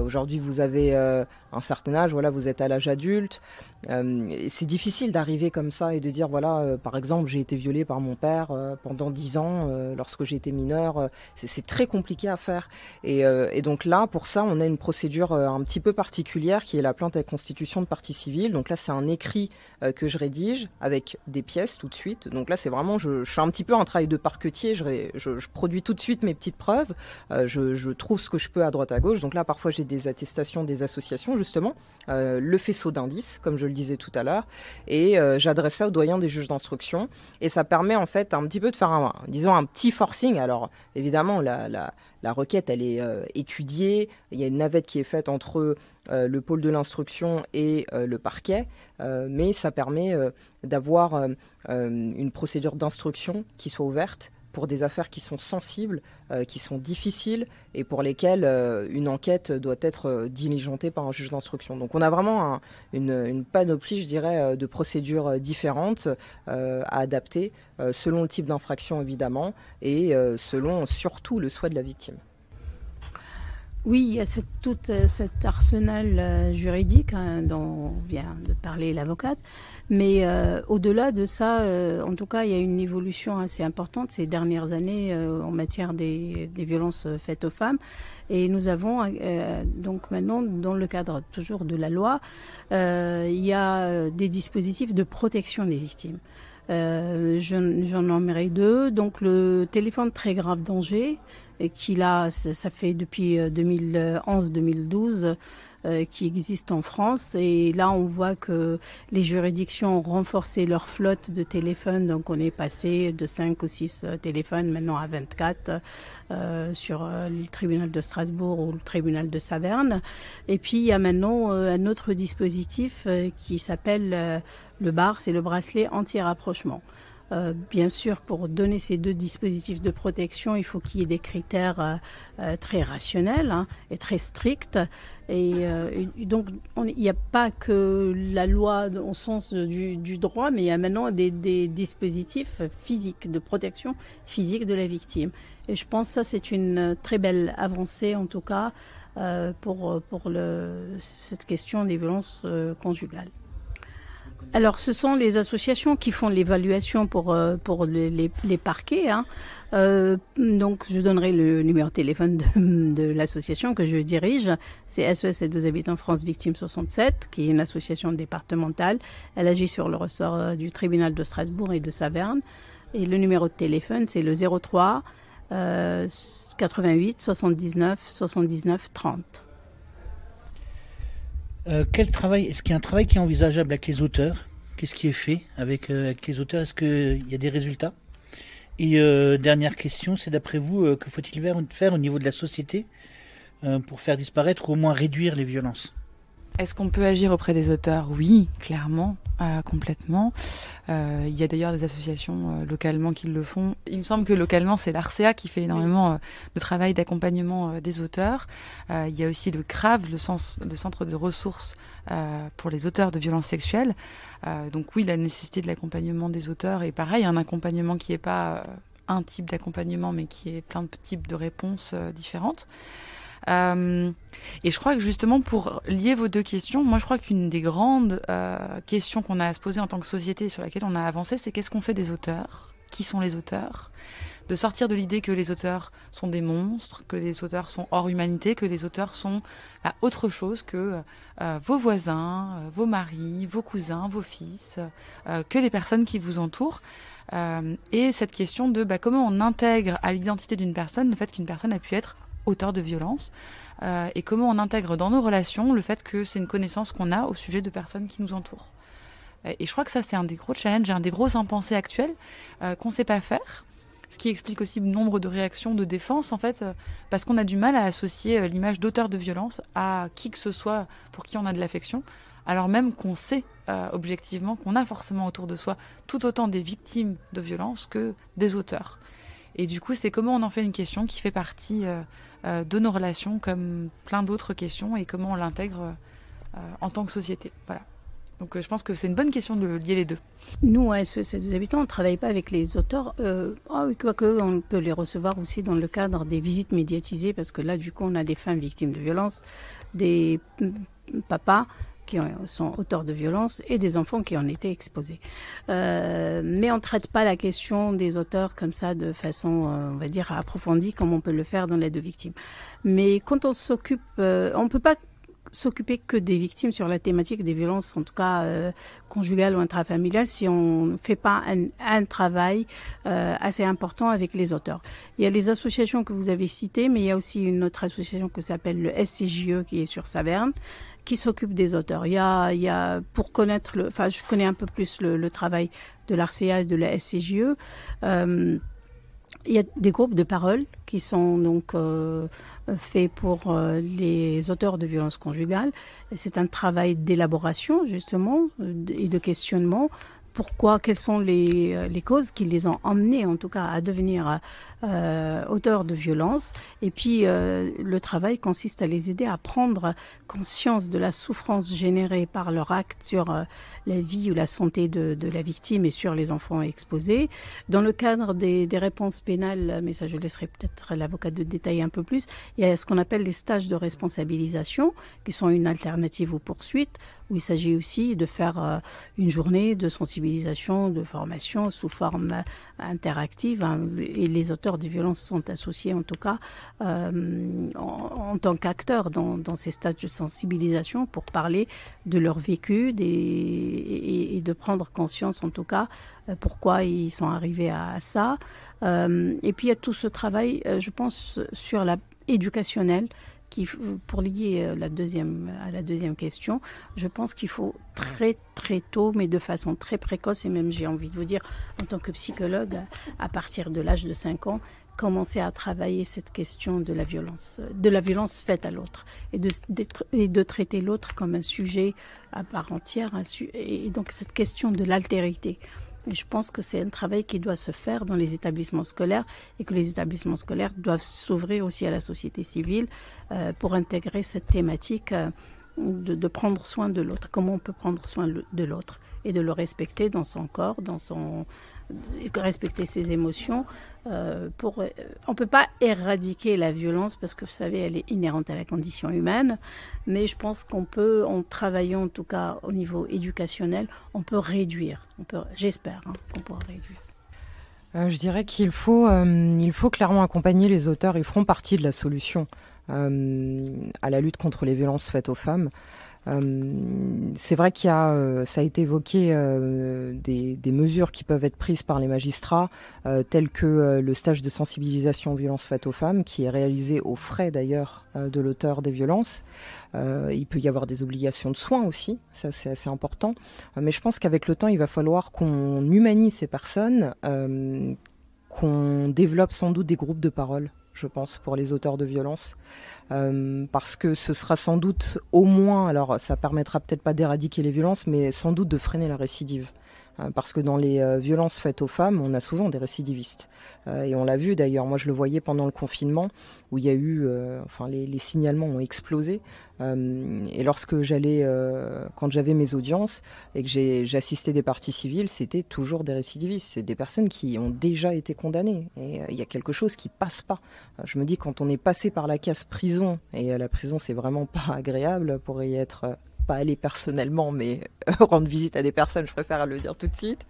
aujourd'hui vous avez un certain âge, voilà, vous êtes à l'âge adulte, c'est difficile d'arriver comme ça et de dire, voilà, par exemple, j'ai été violée par mon père pendant 10 ans, lorsque j'étais mineure, c'est très compliqué à faire, et donc là, pour ça, on a une procédure un petit peu particulière qui est la plainte à constitution de partie civile. Donc là, c'est un écrit que je rédige avec des pièces tout de suite. Donc là, c'est vraiment, je fais un petit peu un travail de parquetier. Je produis tout de suite mes petites preuves. Je trouve ce que je peux à droite à gauche. Donc là, parfois, j'ai des attestations des associations, justement, le faisceau d'indices, comme je le disais tout à l'heure, et j'adresse ça au doyen des juges d'instruction. Et ça permet en fait un petit peu de faire un petit forcing. Alors évidemment, la requête, elle est étudiée. Il y a une navette qui est faite entre le pôle de l'instruction et le parquet, mais ça permet d'avoir une procédure d'instruction qui soit ouverte pour des affaires qui sont sensibles, qui sont difficiles et pour lesquelles une enquête doit être diligentée par un juge d'instruction. Donc on a vraiment une panoplie, je dirais, de procédures différentes à adapter selon le type d'infraction évidemment et selon surtout le souhait de la victime. Oui, il y a tout cet arsenal juridique dont vient de parler l'avocate. Mais au-delà de ça, en tout cas, il y a une évolution assez importante ces dernières années en matière des violences faites aux femmes. Et nous avons donc maintenant, dans le cadre toujours de la loi, il y a des dispositifs de protection des victimes. J'en nommerai 2. Donc le téléphone très grave danger, ça fait depuis 2011-2012 qui existe en France. Et là, on voit que les juridictions ont renforcé leur flotte de téléphones. Donc on est passé de 5 ou 6 téléphones maintenant à 24 sur le tribunal de Strasbourg ou le tribunal de Saverne. Et puis il y a maintenant un autre dispositif qui s'appelle le BAR, c'est le bracelet anti-rapprochement. Bien sûr, pour donner ces 2 dispositifs de protection, il faut qu'il y ait des critères très rationnels et très stricts. Et donc, il n'y a pas que la loi au sens du droit, mais il y a maintenant des dispositifs physiques, de protection physique de la victime. Et je pense que ça, c'est une très belle avancée, en tout cas, pour cette question des violences conjugales. Alors, ce sont les associations qui font l'évaluation pour les parquets. Donc, je donnerai le numéro de téléphone de l'association que je dirige. C'est SOS Aide aux habitants France Victimes 67, qui est une association départementale. Elle agit sur le ressort du tribunal de Strasbourg et de Saverne. Et le numéro de téléphone, c'est le 03 88 79 79 30. Est-ce qu'il y a un travail qui est envisageable avec les auteurs? Qu'est-ce qui est fait avec les auteurs? Est-ce qu'il y a des résultats? Et dernière question, c'est d'après vous, que faut-il faire au niveau de la société pour faire disparaître ou au moins réduire les violences? Est-ce qu'on peut agir auprès des auteurs? Oui, clairement, complètement. Il y a d'ailleurs des associations localement qui le font. Il me semble que localement, c'est l'ARCEA qui fait énormément de travail d'accompagnement des auteurs. Il y a aussi le CRAV, le centre de ressources pour les auteurs de violences sexuelles. Donc oui, la nécessité de l'accompagnement des auteurs. Et pareil, un accompagnement qui n'est pas un type d'accompagnement, mais qui est plein de types de réponses différentes. Et je crois que justement, pour lier vos 2 questions, moi je crois qu'une des grandes questions qu'on a à se poser en tant que société et sur laquelle on a avancé, c'est qu'est-ce qu'on fait des auteurs? Qui sont les auteurs? De sortir de l'idée que les auteurs sont des monstres, que les auteurs sont hors humanité, que les auteurs sont autre chose que vos voisins, vos maris, vos cousins, vos fils, que les personnes qui vous entourent. Et cette question de comment on intègre à l'identité d'une personne le fait qu'une personne a pu être auteur de violence, et comment on intègre dans nos relations le fait que c'est une connaissance qu'on a au sujet de personnes qui nous entourent. Et je crois que ça, c'est un des gros challenges, un des gros impensés actuels qu'on ne sait pas faire, ce qui explique aussi le nombre de réactions de défense, en fait, parce qu'on a du mal à associer l'image d'auteur de violence à qui que ce soit pour qui on a de l'affection, alors même qu'on sait objectivement qu'on a forcément autour de soi tout autant des victimes de violence que des auteurs. Et du coup, c'est comment on en fait une question qui fait partie de nos relations comme plein d'autres questions et comment on l'intègre en tant que société. Voilà. Donc je pense que c'est une bonne question de lier les 2. Nous, à SOS Aide aux habitants, on ne travaille pas avec les auteurs. Quoique, on peut les recevoir aussi dans le cadre des visites médiatisées, parce que là, du coup, on a des femmes victimes de violences, des papas qui sont auteurs de violences et des enfants qui en étaient exposés. Mais on ne traite pas la question des auteurs comme ça de façon, on va dire, approfondie, comme on peut le faire dans l'aide aux victimes. Mais quand on s'occupe, on ne peut pas s'occuper que des victimes sur la thématique des violences, en tout cas conjugales ou intrafamiliales, si on ne fait pas un travail assez important avec les auteurs. Il y a les associations que vous avez citées, mais il y a aussi une autre association qui s'appelle le SCJE qui est sur Saverne, qui s'occupe des auteurs. Il y a pour connaître, je connais un peu plus le travail de l'ARCEA et de la SCJE. Il y a des groupes de parole qui sont donc faits pour les auteurs de violences conjugales. Et c'est un travail d'élaboration justement et de questionnement pourquoi, quelles sont les causes qui les ont emmenés en tout cas à devenir auteurs de violences. Et puis le travail consiste à les aider à prendre conscience de la souffrance générée par leur acte sur la vie ou la santé de la victime et sur les enfants exposés. Dans le cadre des réponses pénales, mais ça je laisserai peut-être l'avocat de détailler un peu plus, il y a ce qu'on appelle les stages de responsabilisation qui sont une alternative aux poursuites, où il s'agit aussi de faire une journée de sensibilisation, de formation sous forme interactive, hein, et les auteurs de violences sont associés en tout cas en tant qu'acteurs dans ces stages de sensibilisation pour parler de leur vécu et de prendre conscience en tout cas pourquoi ils sont arrivés à ça. Et puis il y a tout ce travail, je pense, sur la éducationnelle, pour lier à la deuxième question, je pense qu'il faut très très tôt, mais de façon très précoce, et même j'ai envie de vous dire, en tant que psychologue, à partir de l'âge de 5 ans, commencer à travailler cette question de la violence faite à l'autre, et de traiter l'autre comme un sujet à part entière, et donc cette question de l'altérité. Et je pense que c'est un travail qui doit se faire dans les établissements scolaires et que les établissements scolaires doivent s'ouvrir aussi à la société civile pour intégrer cette thématique de prendre soin de l'autre. Comment on peut prendre soin de l'autre et de le respecter dans son corps, respecter ses émotions. On ne peut pas éradiquer la violence parce que vous savez, elle est inhérente à la condition humaine, mais je pense qu'on peut, en travaillant en tout cas au niveau éducationnel, on peut réduire. J'espère qu'on pourra réduire. Je dirais qu'il faut clairement accompagner les auteurs. Ils feront partie de la solution à la lutte contre les violences faites aux femmes. C'est vrai qu'il y a, ça a été évoqué, des mesures qui peuvent être prises par les magistrats, telles que le stage de sensibilisation aux violences faites aux femmes, qui est réalisé aux frais d'ailleurs de l'auteur des violences. Il peut y avoir des obligations de soins aussi, ça c'est assez important. Mais je pense qu'avec le temps, il va falloir qu'on humanise ces personnes, qu'on développe sans doute des groupes de parole, je pense, pour les auteurs de violences, parce que ce sera sans doute au moins, alors ça permettra peut-être pas d'éradiquer les violences, mais sans doute de freiner la récidive. Parce que dans les violences faites aux femmes, on a souvent des récidivistes. Et on l'a vu d'ailleurs, moi je le voyais pendant le confinement, où il y a eu, les signalements ont explosé. Et lorsque quand j'avais mes audiences et que j'assistais des parties civiles, c'était toujours des récidivistes. C'est des personnes qui ont déjà été condamnées. Et il y a quelque chose qui passe pas. Je me dis, quand on est passé par la case prison, et la prison c'est vraiment pas agréable pour y être... pas aller personnellement, mais rendre visite à des personnes, je préfère le dire tout de suite,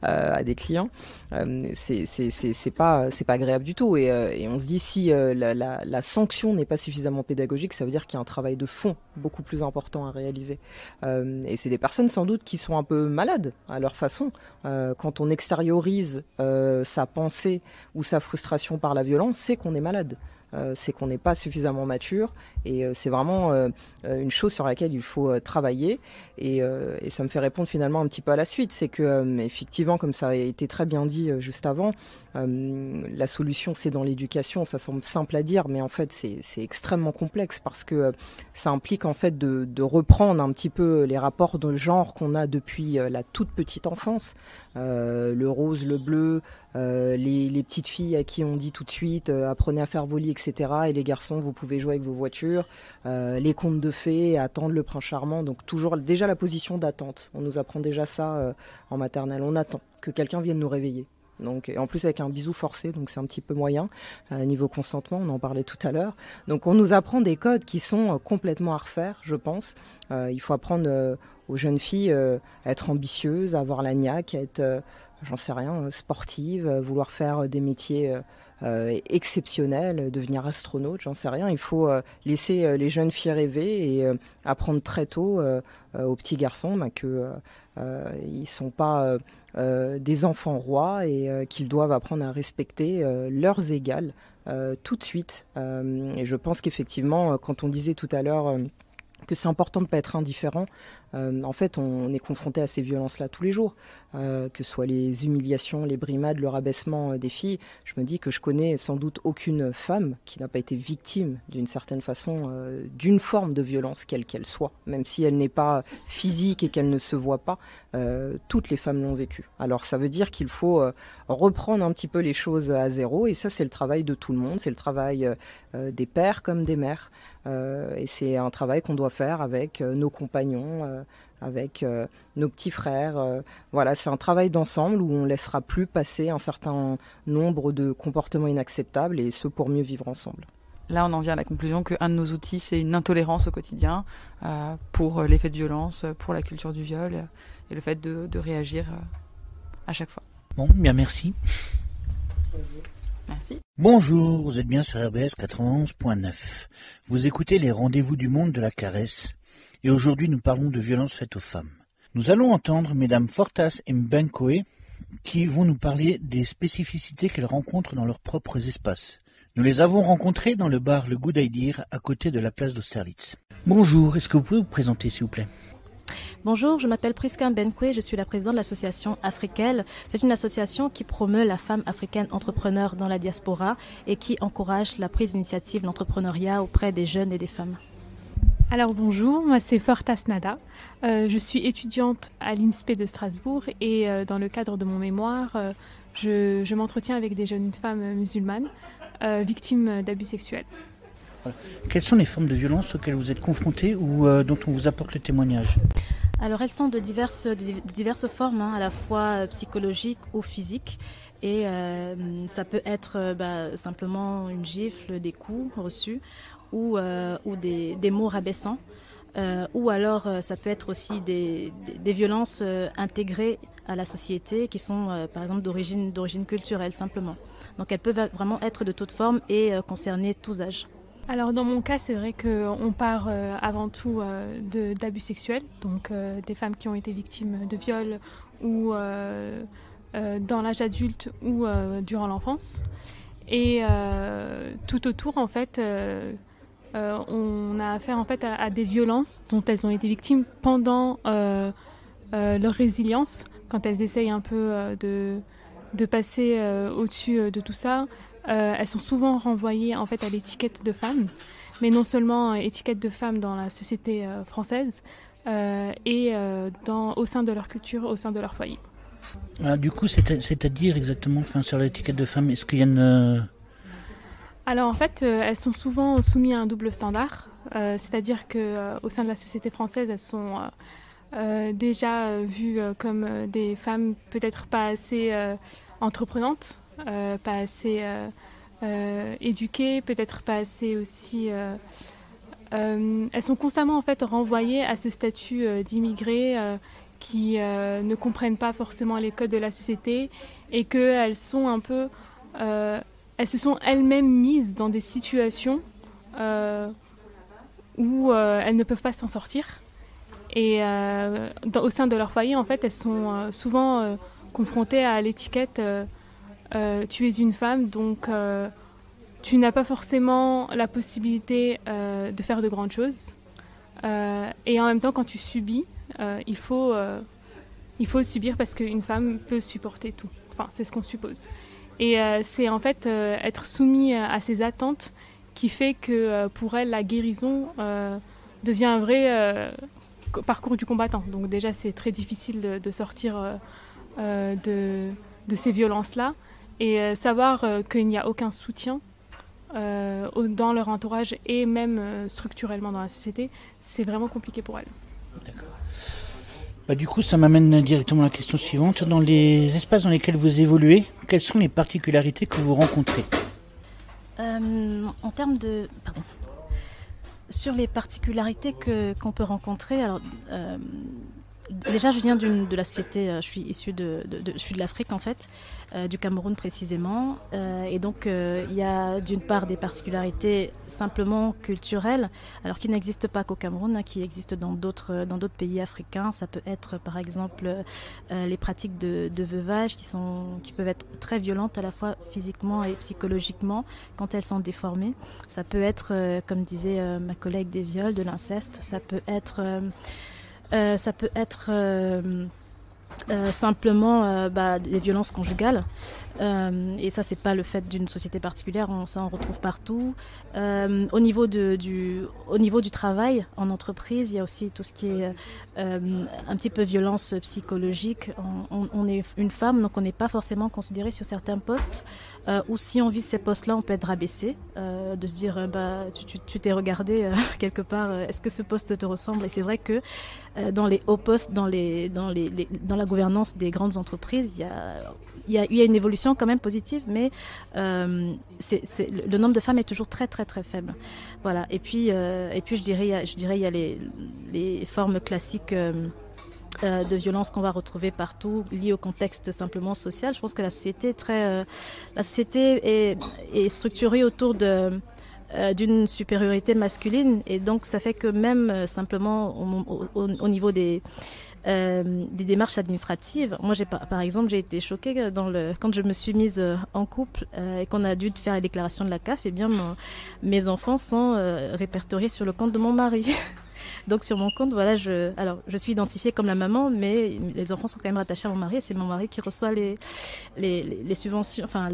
à des clients, c'est pas agréable du tout. Et on se dit, si la sanction n'est pas suffisamment pédagogique, ça veut dire qu'il y a un travail de fond beaucoup plus important à réaliser. Et c'est des personnes sans doute qui sont un peu malades à leur façon. Quand on extériorise sa pensée ou sa frustration par la violence, c'est qu'on est malade. C'est qu'on n'est pas suffisamment mature, et c'est vraiment une chose sur laquelle il faut travailler, et ça me fait répondre finalement un petit peu à la suite. C'est que effectivement, comme ça a été très bien dit juste avant, la solution c'est dans l'éducation. Ça semble simple à dire, mais en fait c'est extrêmement complexe, parce que ça implique en fait de reprendre un petit peu les rapports de genre qu'on a depuis la toute petite enfance, le rose, le bleu, les petites filles à qui on dit tout de suite apprenez à faire vos lits, etc. Et les garçons, vous pouvez jouer avec vos voitures, les contes de fées, attendre le prince charmant. Donc toujours déjà la position d'attente. On nous apprend déjà ça en maternelle. On attend que quelqu'un vienne nous réveiller. Donc, et en plus avec un bisou forcé, donc c'est un petit peu moyen. Niveau consentement, on en parlait tout à l'heure. Donc on nous apprend des codes qui sont complètement à refaire, je pense. Il faut apprendre aux jeunes filles à être ambitieuses, à avoir la niaque, à être... j'en sais rien, sportive, vouloir faire des métiers exceptionnels, devenir astronaute, j'en sais rien. Il faut laisser les jeunes filles rêver et apprendre très tôt aux petits garçons qu'ils ne sont pas des enfants rois, et qu'ils doivent apprendre à respecter leurs égales tout de suite. Et je pense qu'effectivement, quand on disait tout à l'heure... que c'est important de ne pas être indifférent. En fait, on est confronté à ces violences-là tous les jours, que ce soit les humiliations, les brimades, le rabaissement des filles. Je me dis que je connais sans doute aucune femme qui n'a pas été victime d'une certaine façon d'une forme de violence, quelle qu'elle soit, même si elle n'est pas physique et qu'elle ne se voit pas. Toutes les femmes l'ont vécu. Alors ça veut dire qu'il faut reprendre un petit peu les choses à zéro, et ça c'est le travail de tout le monde, c'est le travail des pères comme des mères, et c'est un travail qu'on doit faire avec nos compagnons, avec nos petits frères. Voilà, c'est un travail d'ensemble où on ne laissera plus passer un certain nombre de comportements inacceptables, et ce pour mieux vivre ensemble. Là, on en vient à la conclusion qu'un de nos outils, c'est une intolérance au quotidien pour les faits de violence, pour la culture du viol et le fait de réagir à chaque fois. Bon, bien merci. Merci à vous. Merci. Bonjour, vous êtes bien sur RBS 91.9. Vous écoutez les rendez-vous du monde de la caresse, et aujourd'hui nous parlons de violences faites aux femmes. Nous allons entendre mesdames Fortas et Mbenkoé qui vont nous parler des spécificités qu'elles rencontrent dans leurs propres espaces. Nous les avons rencontrées dans le bar Le Goudaidir à côté de la place d'Austerlitz. Bonjour, est-ce que vous pouvez vous présenter s'il vous plaît ? Bonjour, je m'appelle Priska Mbenkoé, je suis la présidente de l'association Africaine. C'est une association qui promeut la femme africaine entrepreneur dans la diaspora et qui encourage la prise d'initiative, l'entrepreneuriat auprès des jeunes et des femmes. Alors bonjour, moi c'est Fortas Nada. Je suis étudiante à l'INSPE de Strasbourg et dans le cadre de mon mémoire, je m'entretiens avec des jeunes femmes musulmanes victimes d'abus sexuels. Quelles sont les formes de violence auxquelles vous êtes confrontées ou dont on vous apporte le témoignage ? Alors elles sont de diverses formes, à la fois psychologiques ou physiques. Et ça peut être simplement une gifle, des coups reçus ou des mots rabaissants. Ou alors ça peut être aussi des violences intégrées à la société qui sont par exemple d'origine culturelle simplement. Donc elles peuvent vraiment être de toutes formes et concerner tous âges. Alors dans mon cas, c'est vrai qu'on part avant tout d'abus sexuels, donc des femmes qui ont été victimes de viols ou dans l'âge adulte ou durant l'enfance. Et tout autour, en fait, on a affaire en fait à des violences dont elles ont été victimes pendant leur résilience, quand elles essayent un peu de passer au-dessus de tout ça. Elles sont souvent renvoyées en fait à l'étiquette de femme, mais non seulement étiquette de femme dans la société française et au sein de leur culture, au sein de leur foyer. Du coup, c'est-à-dire exactement sur l'étiquette de femme, est-ce qu'il y a une... Alors en fait, elles sont souvent soumises à un double standard, c'est-à-dire qu'au sein de la société française, elles sont déjà vues comme des femmes peut-être pas assez entreprenantes, pas assez éduquées, peut-être pas assez aussi... elles sont constamment en fait renvoyées à ce statut d'immigrées qui ne comprennent pas forcément les codes de la société et qu'elles sont un peu... elles se sont elles-mêmes mises dans des situations où elles ne peuvent pas s'en sortir. Et au sein de leur foyer, en fait, elles sont souvent confrontées à l'étiquette tu es une femme, donc tu n'as pas forcément la possibilité de faire de grandes choses. Et en même temps, quand tu subis, il faut subir parce qu'une femme peut supporter tout. Enfin, c'est ce qu'on suppose. Et c'est en fait être soumis à ces attentes qui fait que pour elle, la guérison devient un vrai parcours du combattant. Donc déjà, c'est très difficile de sortir de ces violences-là. Et savoir qu'il n'y a aucun soutien dans leur entourage et même structurellement dans la société, c'est vraiment compliqué pour elles. Du coup, ça m'amène directement à la question suivante. Dans les espaces dans lesquels vous évoluez, quelles sont les particularités que vous rencontrez ? En termes de... Pardon. Sur les particularités qu'on peut rencontrer, alors... Déjà, je viens de la société, je suis issue je suis de l'Afrique en fait, du Cameroun précisément. Et donc, il y a d'une part des particularités simplement culturelles, alors qui n'existent pas qu'au Cameroun, qui existent dans d'autres pays africains. Ça peut être par exemple les pratiques de veuvage qui peuvent être très violentes à la fois physiquement et psychologiquement quand elles sont déformées. Ça peut être, comme disait ma collègue, des viols, de l'inceste. Ça peut être... Ça peut être simplement des violences conjugales. Et ça, c'est pas le fait d'une société particulière, ça on retrouve partout. Au niveau du travail, en entreprise, il y a aussi tout ce qui est un petit peu violence psychologique. On est une femme, donc on n'est pas forcément considéré sur certains postes. Ou si on vise ces postes-là, on peut être rabaissé, de se dire tu t'es regardé quelque part, est-ce que ce poste te ressemble? Et c'est vrai que dans les hauts postes, dans la gouvernance des grandes entreprises, il y a une évolution quand même positive, mais le nombre de femmes est toujours très très très faible. Voilà. Et puis je dirais il y a les formes classiques de violence qu'on va retrouver partout, liées au contexte simplement social. Je pense que la société est structurée autour d'une supériorité masculine, et donc ça fait que même simplement au niveau des démarches administratives. Moi, par exemple, j'ai été choquée quand je me suis mise en couple et qu'on a dû faire la déclaration de la CAF. Eh bien, mes enfants sont répertoriés sur le compte de mon mari. Donc sur mon compte, voilà, je suis identifiée comme la maman, mais les enfants sont quand même rattachés à mon mari, et c'est mon mari qui reçoit les subventions, enfin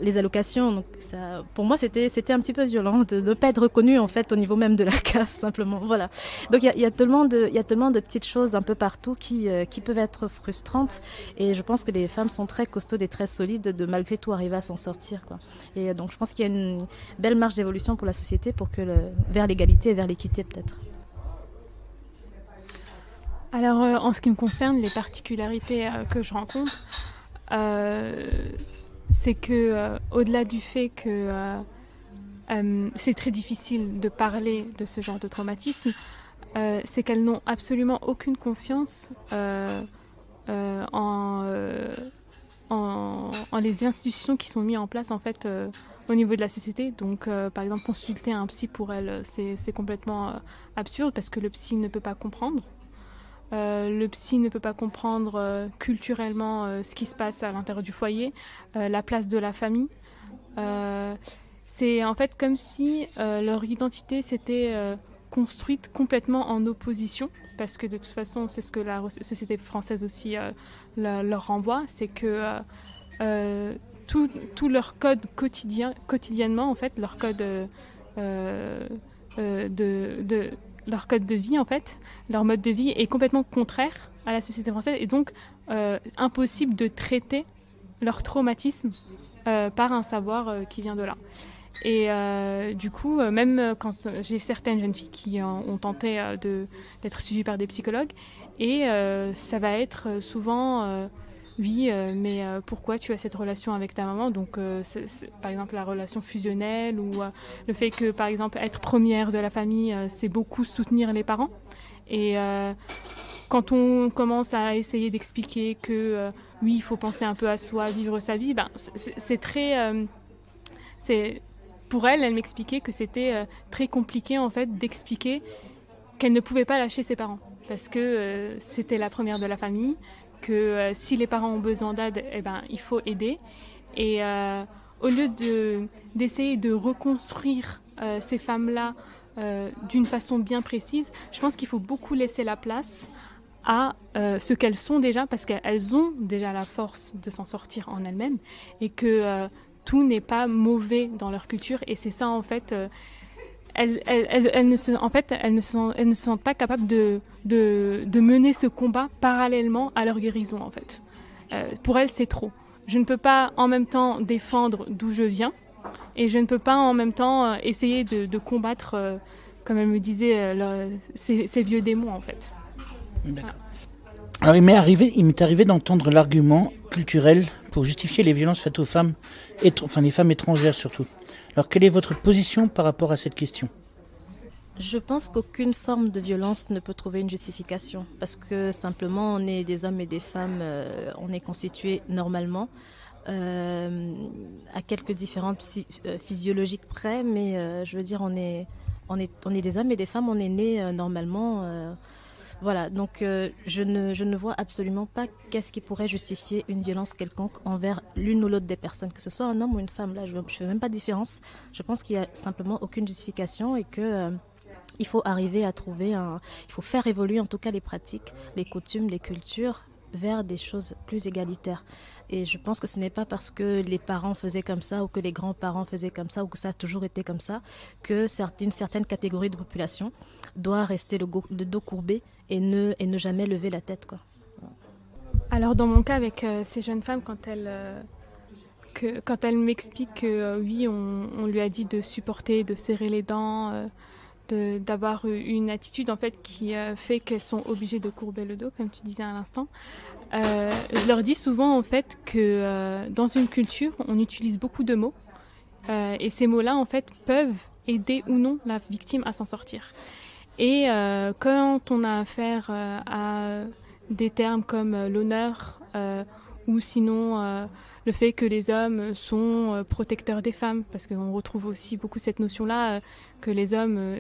les allocations. Donc ça, pour moi, c'était un petit peu violent de ne pas être reconnue en fait au niveau même de la CAF, simplement. Voilà. Donc il y a tellement de petites choses un peu partout qui peuvent être frustrantes, et je pense que les femmes sont très costaudes et très solides de malgré tout arriver à s'en sortir, quoi. Et donc je pense qu'il y a une belle marge d'évolution pour la société vers l'égalité et vers l'équité peut-être. Alors, en ce qui me concerne, les particularités que je rencontre, c'est que, au-delà du fait que c'est très difficile de parler de ce genre de traumatisme, c'est qu'elles n'ont absolument aucune confiance en les institutions qui sont mises en place en fait au niveau de la société. Donc, par exemple, consulter un psy pour elles, c'est complètement absurde, parce que le psy ne peut pas comprendre. Le psy ne peut pas comprendre culturellement ce qui se passe à l'intérieur du foyer, la place de la famille. C'est en fait comme si leur identité s'était construite complètement en opposition, parce que de toute façon, c'est ce que la société française aussi leur renvoie, c'est que tout leur code quotidiennement, en fait, leur code leur code de vie, en fait, leur mode de vie est complètement contraire à la société française, et donc impossible de traiter leur traumatisme par un savoir qui vient de là. Et du coup, même quand j'ai certaines jeunes filles qui ont tenté d'être suivies par des psychologues, et ça va être souvent oui, mais pourquoi tu as cette relation avec ta maman? Donc, par exemple, la relation fusionnelle, ou le fait que, par exemple, être première de la famille, c'est beaucoup soutenir les parents. Et quand on commence à essayer d'expliquer que, oui, il faut penser un peu à soi, vivre sa vie, c'est très... pour elle m'expliquait que c'était très compliqué, en fait, d'expliquer qu'elle ne pouvait pas lâcher ses parents, parce que c'était la première de la famille, que si les parents ont besoin d'aide, il faut aider. Et au lieu d'essayer de reconstruire ces femmes-là d'une façon bien précise, je pense qu'il faut beaucoup laisser la place à ce qu'elles sont déjà, parce qu'elles ont déjà la force de s'en sortir en elles-mêmes, et que tout n'est pas mauvais dans leur culture. Et c'est ça, en fait... Elles ne se sentent pas capables de mener ce combat parallèlement à leur guérison, en fait. Pour elles, c'est trop. Je ne peux pas en même temps défendre d'où je viens, et je ne peux pas en même temps essayer de combattre, comme elle me disait, ces vieux démons, en fait. D'accord. Alors, il m'est arrivé d'entendre l'argument culturel pour justifier les violences faites aux femmes, les femmes étrangères surtout. Alors, quelle est votre position par rapport à cette question ? Je pense qu'aucune forme de violence ne peut trouver une justification, parce que simplement on est des hommes et des femmes, on est constitués normalement, à quelques différences physiologiques près, mais je veux dire on est des hommes et des femmes, on est nés normalement. Voilà, donc je ne vois absolument pas qu'est-ce qui pourrait justifier une violence quelconque envers l'une ou l'autre des personnes, que ce soit un homme ou une femme. Là, je ne fais même pas de différence. Je pense qu'il n'y a simplement aucune justification, et que il faut arriver à trouver il faut faire évoluer en tout cas les pratiques, les coutumes, les cultures vers des choses plus égalitaires. Et je pense que ce n'est pas parce que les parents faisaient comme ça ou que les grands-parents faisaient comme ça ou que ça a toujours été comme ça que une certaine catégorie de population doit rester le dos courbé et ne jamais lever la tête, quoi. Alors dans mon cas avec ces jeunes femmes, quand elles m'expliquent que oui, on lui a dit de supporter, de serrer les dents, d'avoir une attitude en fait qui fait qu'elles sont obligées de courber le dos, comme tu disais à l'instant. Je leur dis souvent en fait que dans une culture, on utilise beaucoup de mots et ces mots-là en fait peuvent aider ou non la victime à s'en sortir. Et quand on a affaire à des termes comme l'honneur ou sinon le fait que les hommes sont protecteurs des femmes, parce qu'on retrouve aussi beaucoup cette notion-là que les hommes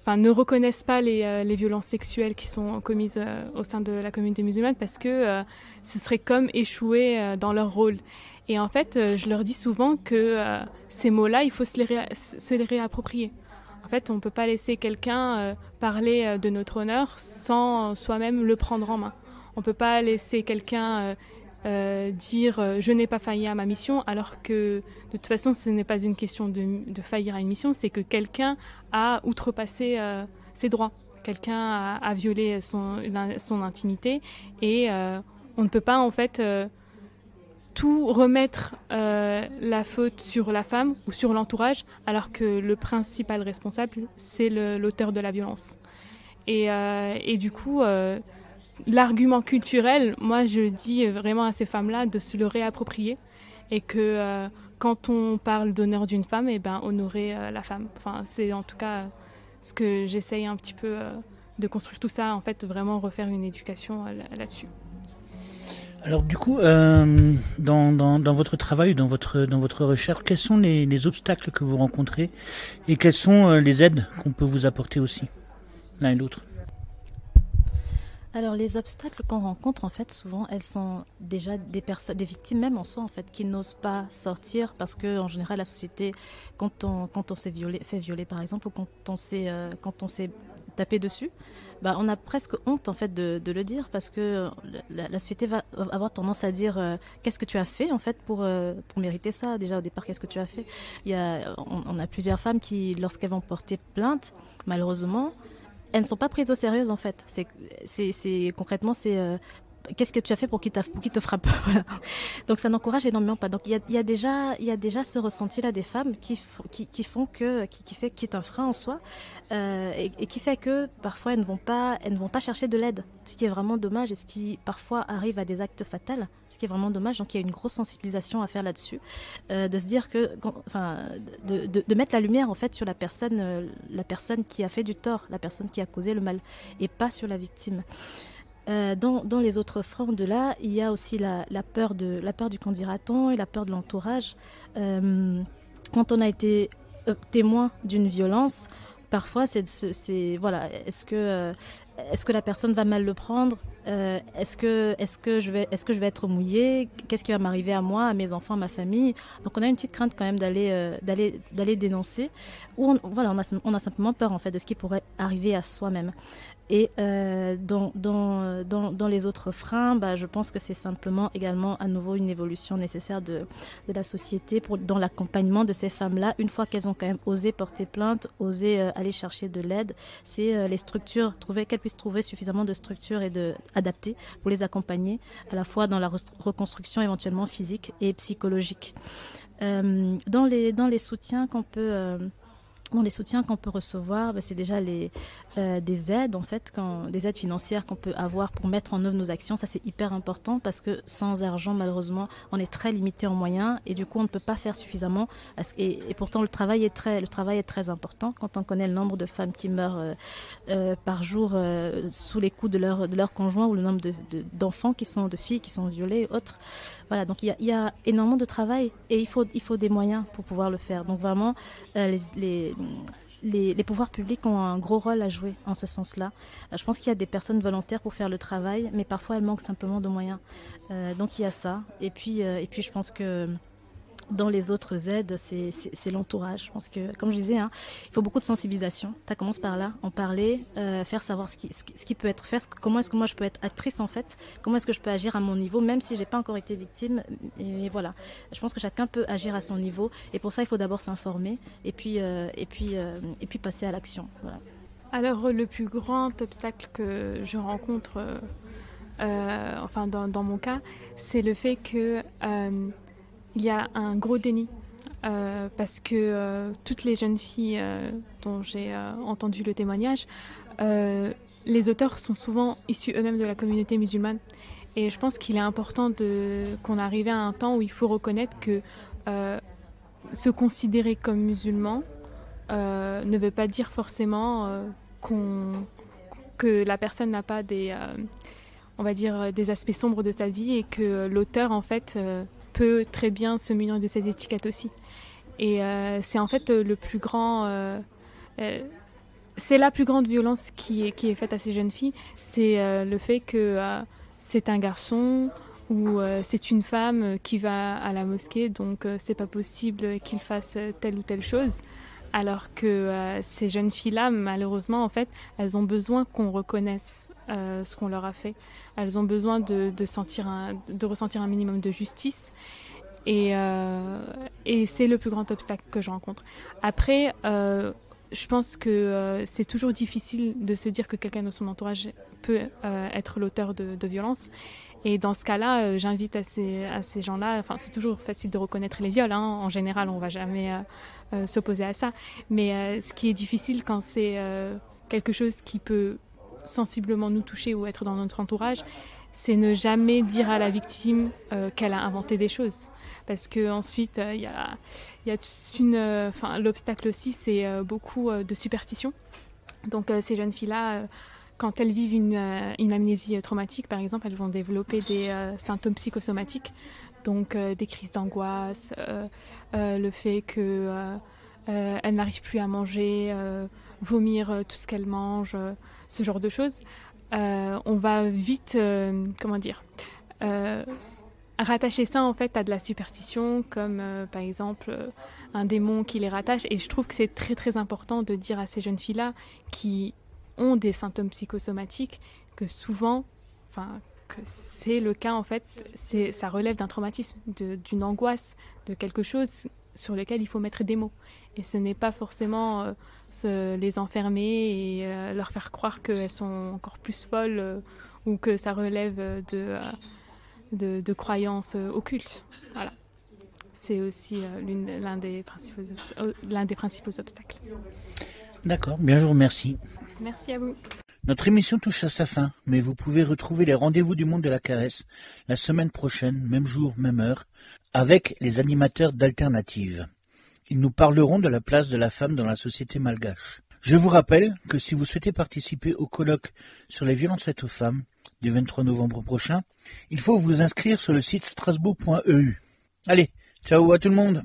ne reconnaissent pas les violences sexuelles qui sont commises au sein de la communauté musulmane parce que ce serait comme échouer dans leur rôle. Et en fait, je leur dis souvent que ces mots-là, il faut se les réapproprier. En fait, on ne peut pas laisser quelqu'un parler de notre honneur sans soi-même le prendre en main. On ne peut pas laisser quelqu'un dire je n'ai pas failli à ma mission, alors que de toute façon ce n'est pas une question de faillir à une mission, c'est que quelqu'un a outrepassé ses droits, quelqu'un a violé son intimité et on ne peut pas en fait tout remettre la faute sur la femme ou sur l'entourage, alors que le principal responsable c'est l'auteur de la violence. Et du coup l'argument culturel, moi je dis vraiment à ces femmes-là de se le réapproprier et que quand on parle d'honneur d'une femme, honorer la femme. Enfin, c'est en tout cas ce que j'essaye un petit peu de construire tout ça, en fait, vraiment refaire une éducation là-dessus. Alors du coup, dans votre travail, dans votre recherche, quels sont les obstacles que vous rencontrez et quelles sont les aides qu'on peut vous apporter aussi, l'un et l'autre ? Alors les obstacles qu'on rencontre en fait souvent elles sont déjà des victimes même en soi en fait qui n'osent pas sortir parce que en général la société quand on s'est fait violer par exemple ou quand on s'est tapé dessus, on a presque honte en fait de le dire parce que la société va avoir tendance à dire qu'est-ce que tu as fait en fait pour mériter ça. Déjà au départ qu'est-ce que tu as fait. On a plusieurs femmes qui lorsqu'elles vont porter plainte malheureusement elles ne sont pas prises au sérieux en fait. Concrètement, qu'est-ce que tu as fait pour qu'il te frappe. Voilà. Donc ça n'encourage énormément pas. Donc il y a déjà ce ressenti-là des femmes qui est un frein en soi et qui fait que parfois elles ne vont pas chercher de l'aide, ce qui est vraiment dommage et ce qui parfois arrive à des actes fatals, ce qui est vraiment dommage. Donc il y a une grosse sensibilisation à faire là-dessus, de se dire que, de mettre la lumière en fait sur la personne qui a fait du tort, la personne qui a causé le mal et pas sur la victime. Dans les autres fronts de là, il y a aussi la peur du qu'en dira-t-on et la peur de l'entourage. Quand on a été témoin d'une violence, parfois est-ce que la personne va mal le prendre, est-ce que je vais être mouillée, qu'est-ce qui va m'arriver à moi, à mes enfants, à ma famille. Donc on a une petite crainte quand même d'aller dénoncer, ou on a simplement peur en fait de ce qui pourrait arriver à soi-même. Et dans les autres freins, je pense que c'est simplement également à nouveau une évolution nécessaire de la société dans l'accompagnement de ces femmes-là. Une fois qu'elles ont quand même osé porter plainte, osé aller chercher de l'aide, c'est les structures, qu'elles puissent trouver suffisamment de structures et adaptées pour les accompagner, à la fois dans la reconstruction éventuellement physique et psychologique. Dans les soutiens qu'on peut... Dans les soutiens qu'on peut recevoir, c'est déjà des aides en fait, des aides financières qu'on peut avoir pour mettre en œuvre nos actions. Ça c'est hyper important parce que sans argent malheureusement on est très limité en moyens et du coup on ne peut pas faire suffisamment. Et pourtant le travail est très important quand on connaît le nombre de femmes qui meurent par jour sous les coups de leur conjoint ou le nombre d'enfants de filles qui sont violées et autres. Voilà, donc il y a énormément de travail et il faut des moyens pour pouvoir le faire. Donc vraiment les pouvoirs publics ont un gros rôle à jouer en ce sens-là. Je pense qu'il y a des personnes volontaires pour faire le travail, mais parfois elles manquent simplement de moyens. Donc il y a ça. Et puis je pense que dans les autres aides, c'est l'entourage. Je pense que, comme je disais, il faut beaucoup de sensibilisation. Ça commence par là, en parler, faire savoir ce qui peut être fait, comment est-ce que moi je peux être actrice en fait, comment est-ce que je peux agir à mon niveau, même si j'ai pas encore été victime. Et voilà, je pense que chacun peut agir à son niveau. Et pour ça, il faut d'abord s'informer et puis passer à l'action. Voilà. Alors, le plus grand obstacle que je rencontre, dans mon cas, c'est le fait que il y a un gros déni parce que toutes les jeunes filles dont j'ai entendu le témoignage, les auteurs sont souvent issus eux-mêmes de la communauté musulmane. Et je pense qu'il est important qu'on arrive à un temps où il faut reconnaître que se considérer comme musulman ne veut pas dire forcément que la personne n'a pas des aspects sombres de sa vie et que l'auteur, en fait, peut très bien se munir de cette étiquette aussi. Et c'est en fait le plus grand... c'est la plus grande violence qui est faite à ces jeunes filles, c'est le fait que c'est un garçon ou c'est une femme qui va à la mosquée, donc c'est pas possible qu'il fasse telle ou telle chose. Alors que ces jeunes filles-là, malheureusement, en fait, elles ont besoin qu'on reconnaisse ce qu'on leur a fait. Elles ont besoin de ressentir un minimum de justice. Et c'est le plus grand obstacle que je rencontre. Après, je pense que c'est toujours difficile de se dire que quelqu'un de son entourage peut être l'auteur de violences. Et dans ce cas-là, j'invite à ces gens-là, c'est toujours facile de reconnaître les viols, en général, on ne va jamais s'opposer à ça. Mais ce qui est difficile quand c'est quelque chose qui peut sensiblement nous toucher ou être dans notre entourage, c'est ne jamais dire à la victime qu'elle a inventé des choses. Parce qu'ensuite, il y a toute l'obstacle aussi, c'est beaucoup de superstition. Donc ces jeunes filles-là... Quand elles vivent une amnésie traumatique, par exemple, elles vont développer des symptômes psychosomatiques, donc des crises d'angoisse, le fait qu'elles n'arrivent plus à manger, vomir tout ce qu'elles mangent, ce genre de choses. On va vite, rattacher ça en fait à de la superstition, comme par exemple un démon qui les rattache. Et je trouve que c'est très très important de dire à ces jeunes filles-là qui ont des symptômes psychosomatiques, que souvent, que c'est le cas en fait, ça relève d'un traumatisme, d'une angoisse, de quelque chose sur lequel il faut mettre des mots. Et ce n'est pas forcément les enfermer et leur faire croire qu'elles sont encore plus folles ou que ça relève de croyances occultes. Voilà. C'est aussi l'un des principaux obstacles. D'accord, bien, je vous remercie. Merci à vous. Notre émission touche à sa fin, mais vous pouvez retrouver les rendez-vous du monde de la caresse la semaine prochaine, même jour, même heure, avec les animateurs d'Alternative. Ils nous parleront de la place de la femme dans la société malgache. Je vous rappelle que si vous souhaitez participer au colloque sur les violences faites aux femmes du 23 novembre prochain, il faut vous inscrire sur le site strasbourg.eu. Allez, ciao à tout le monde!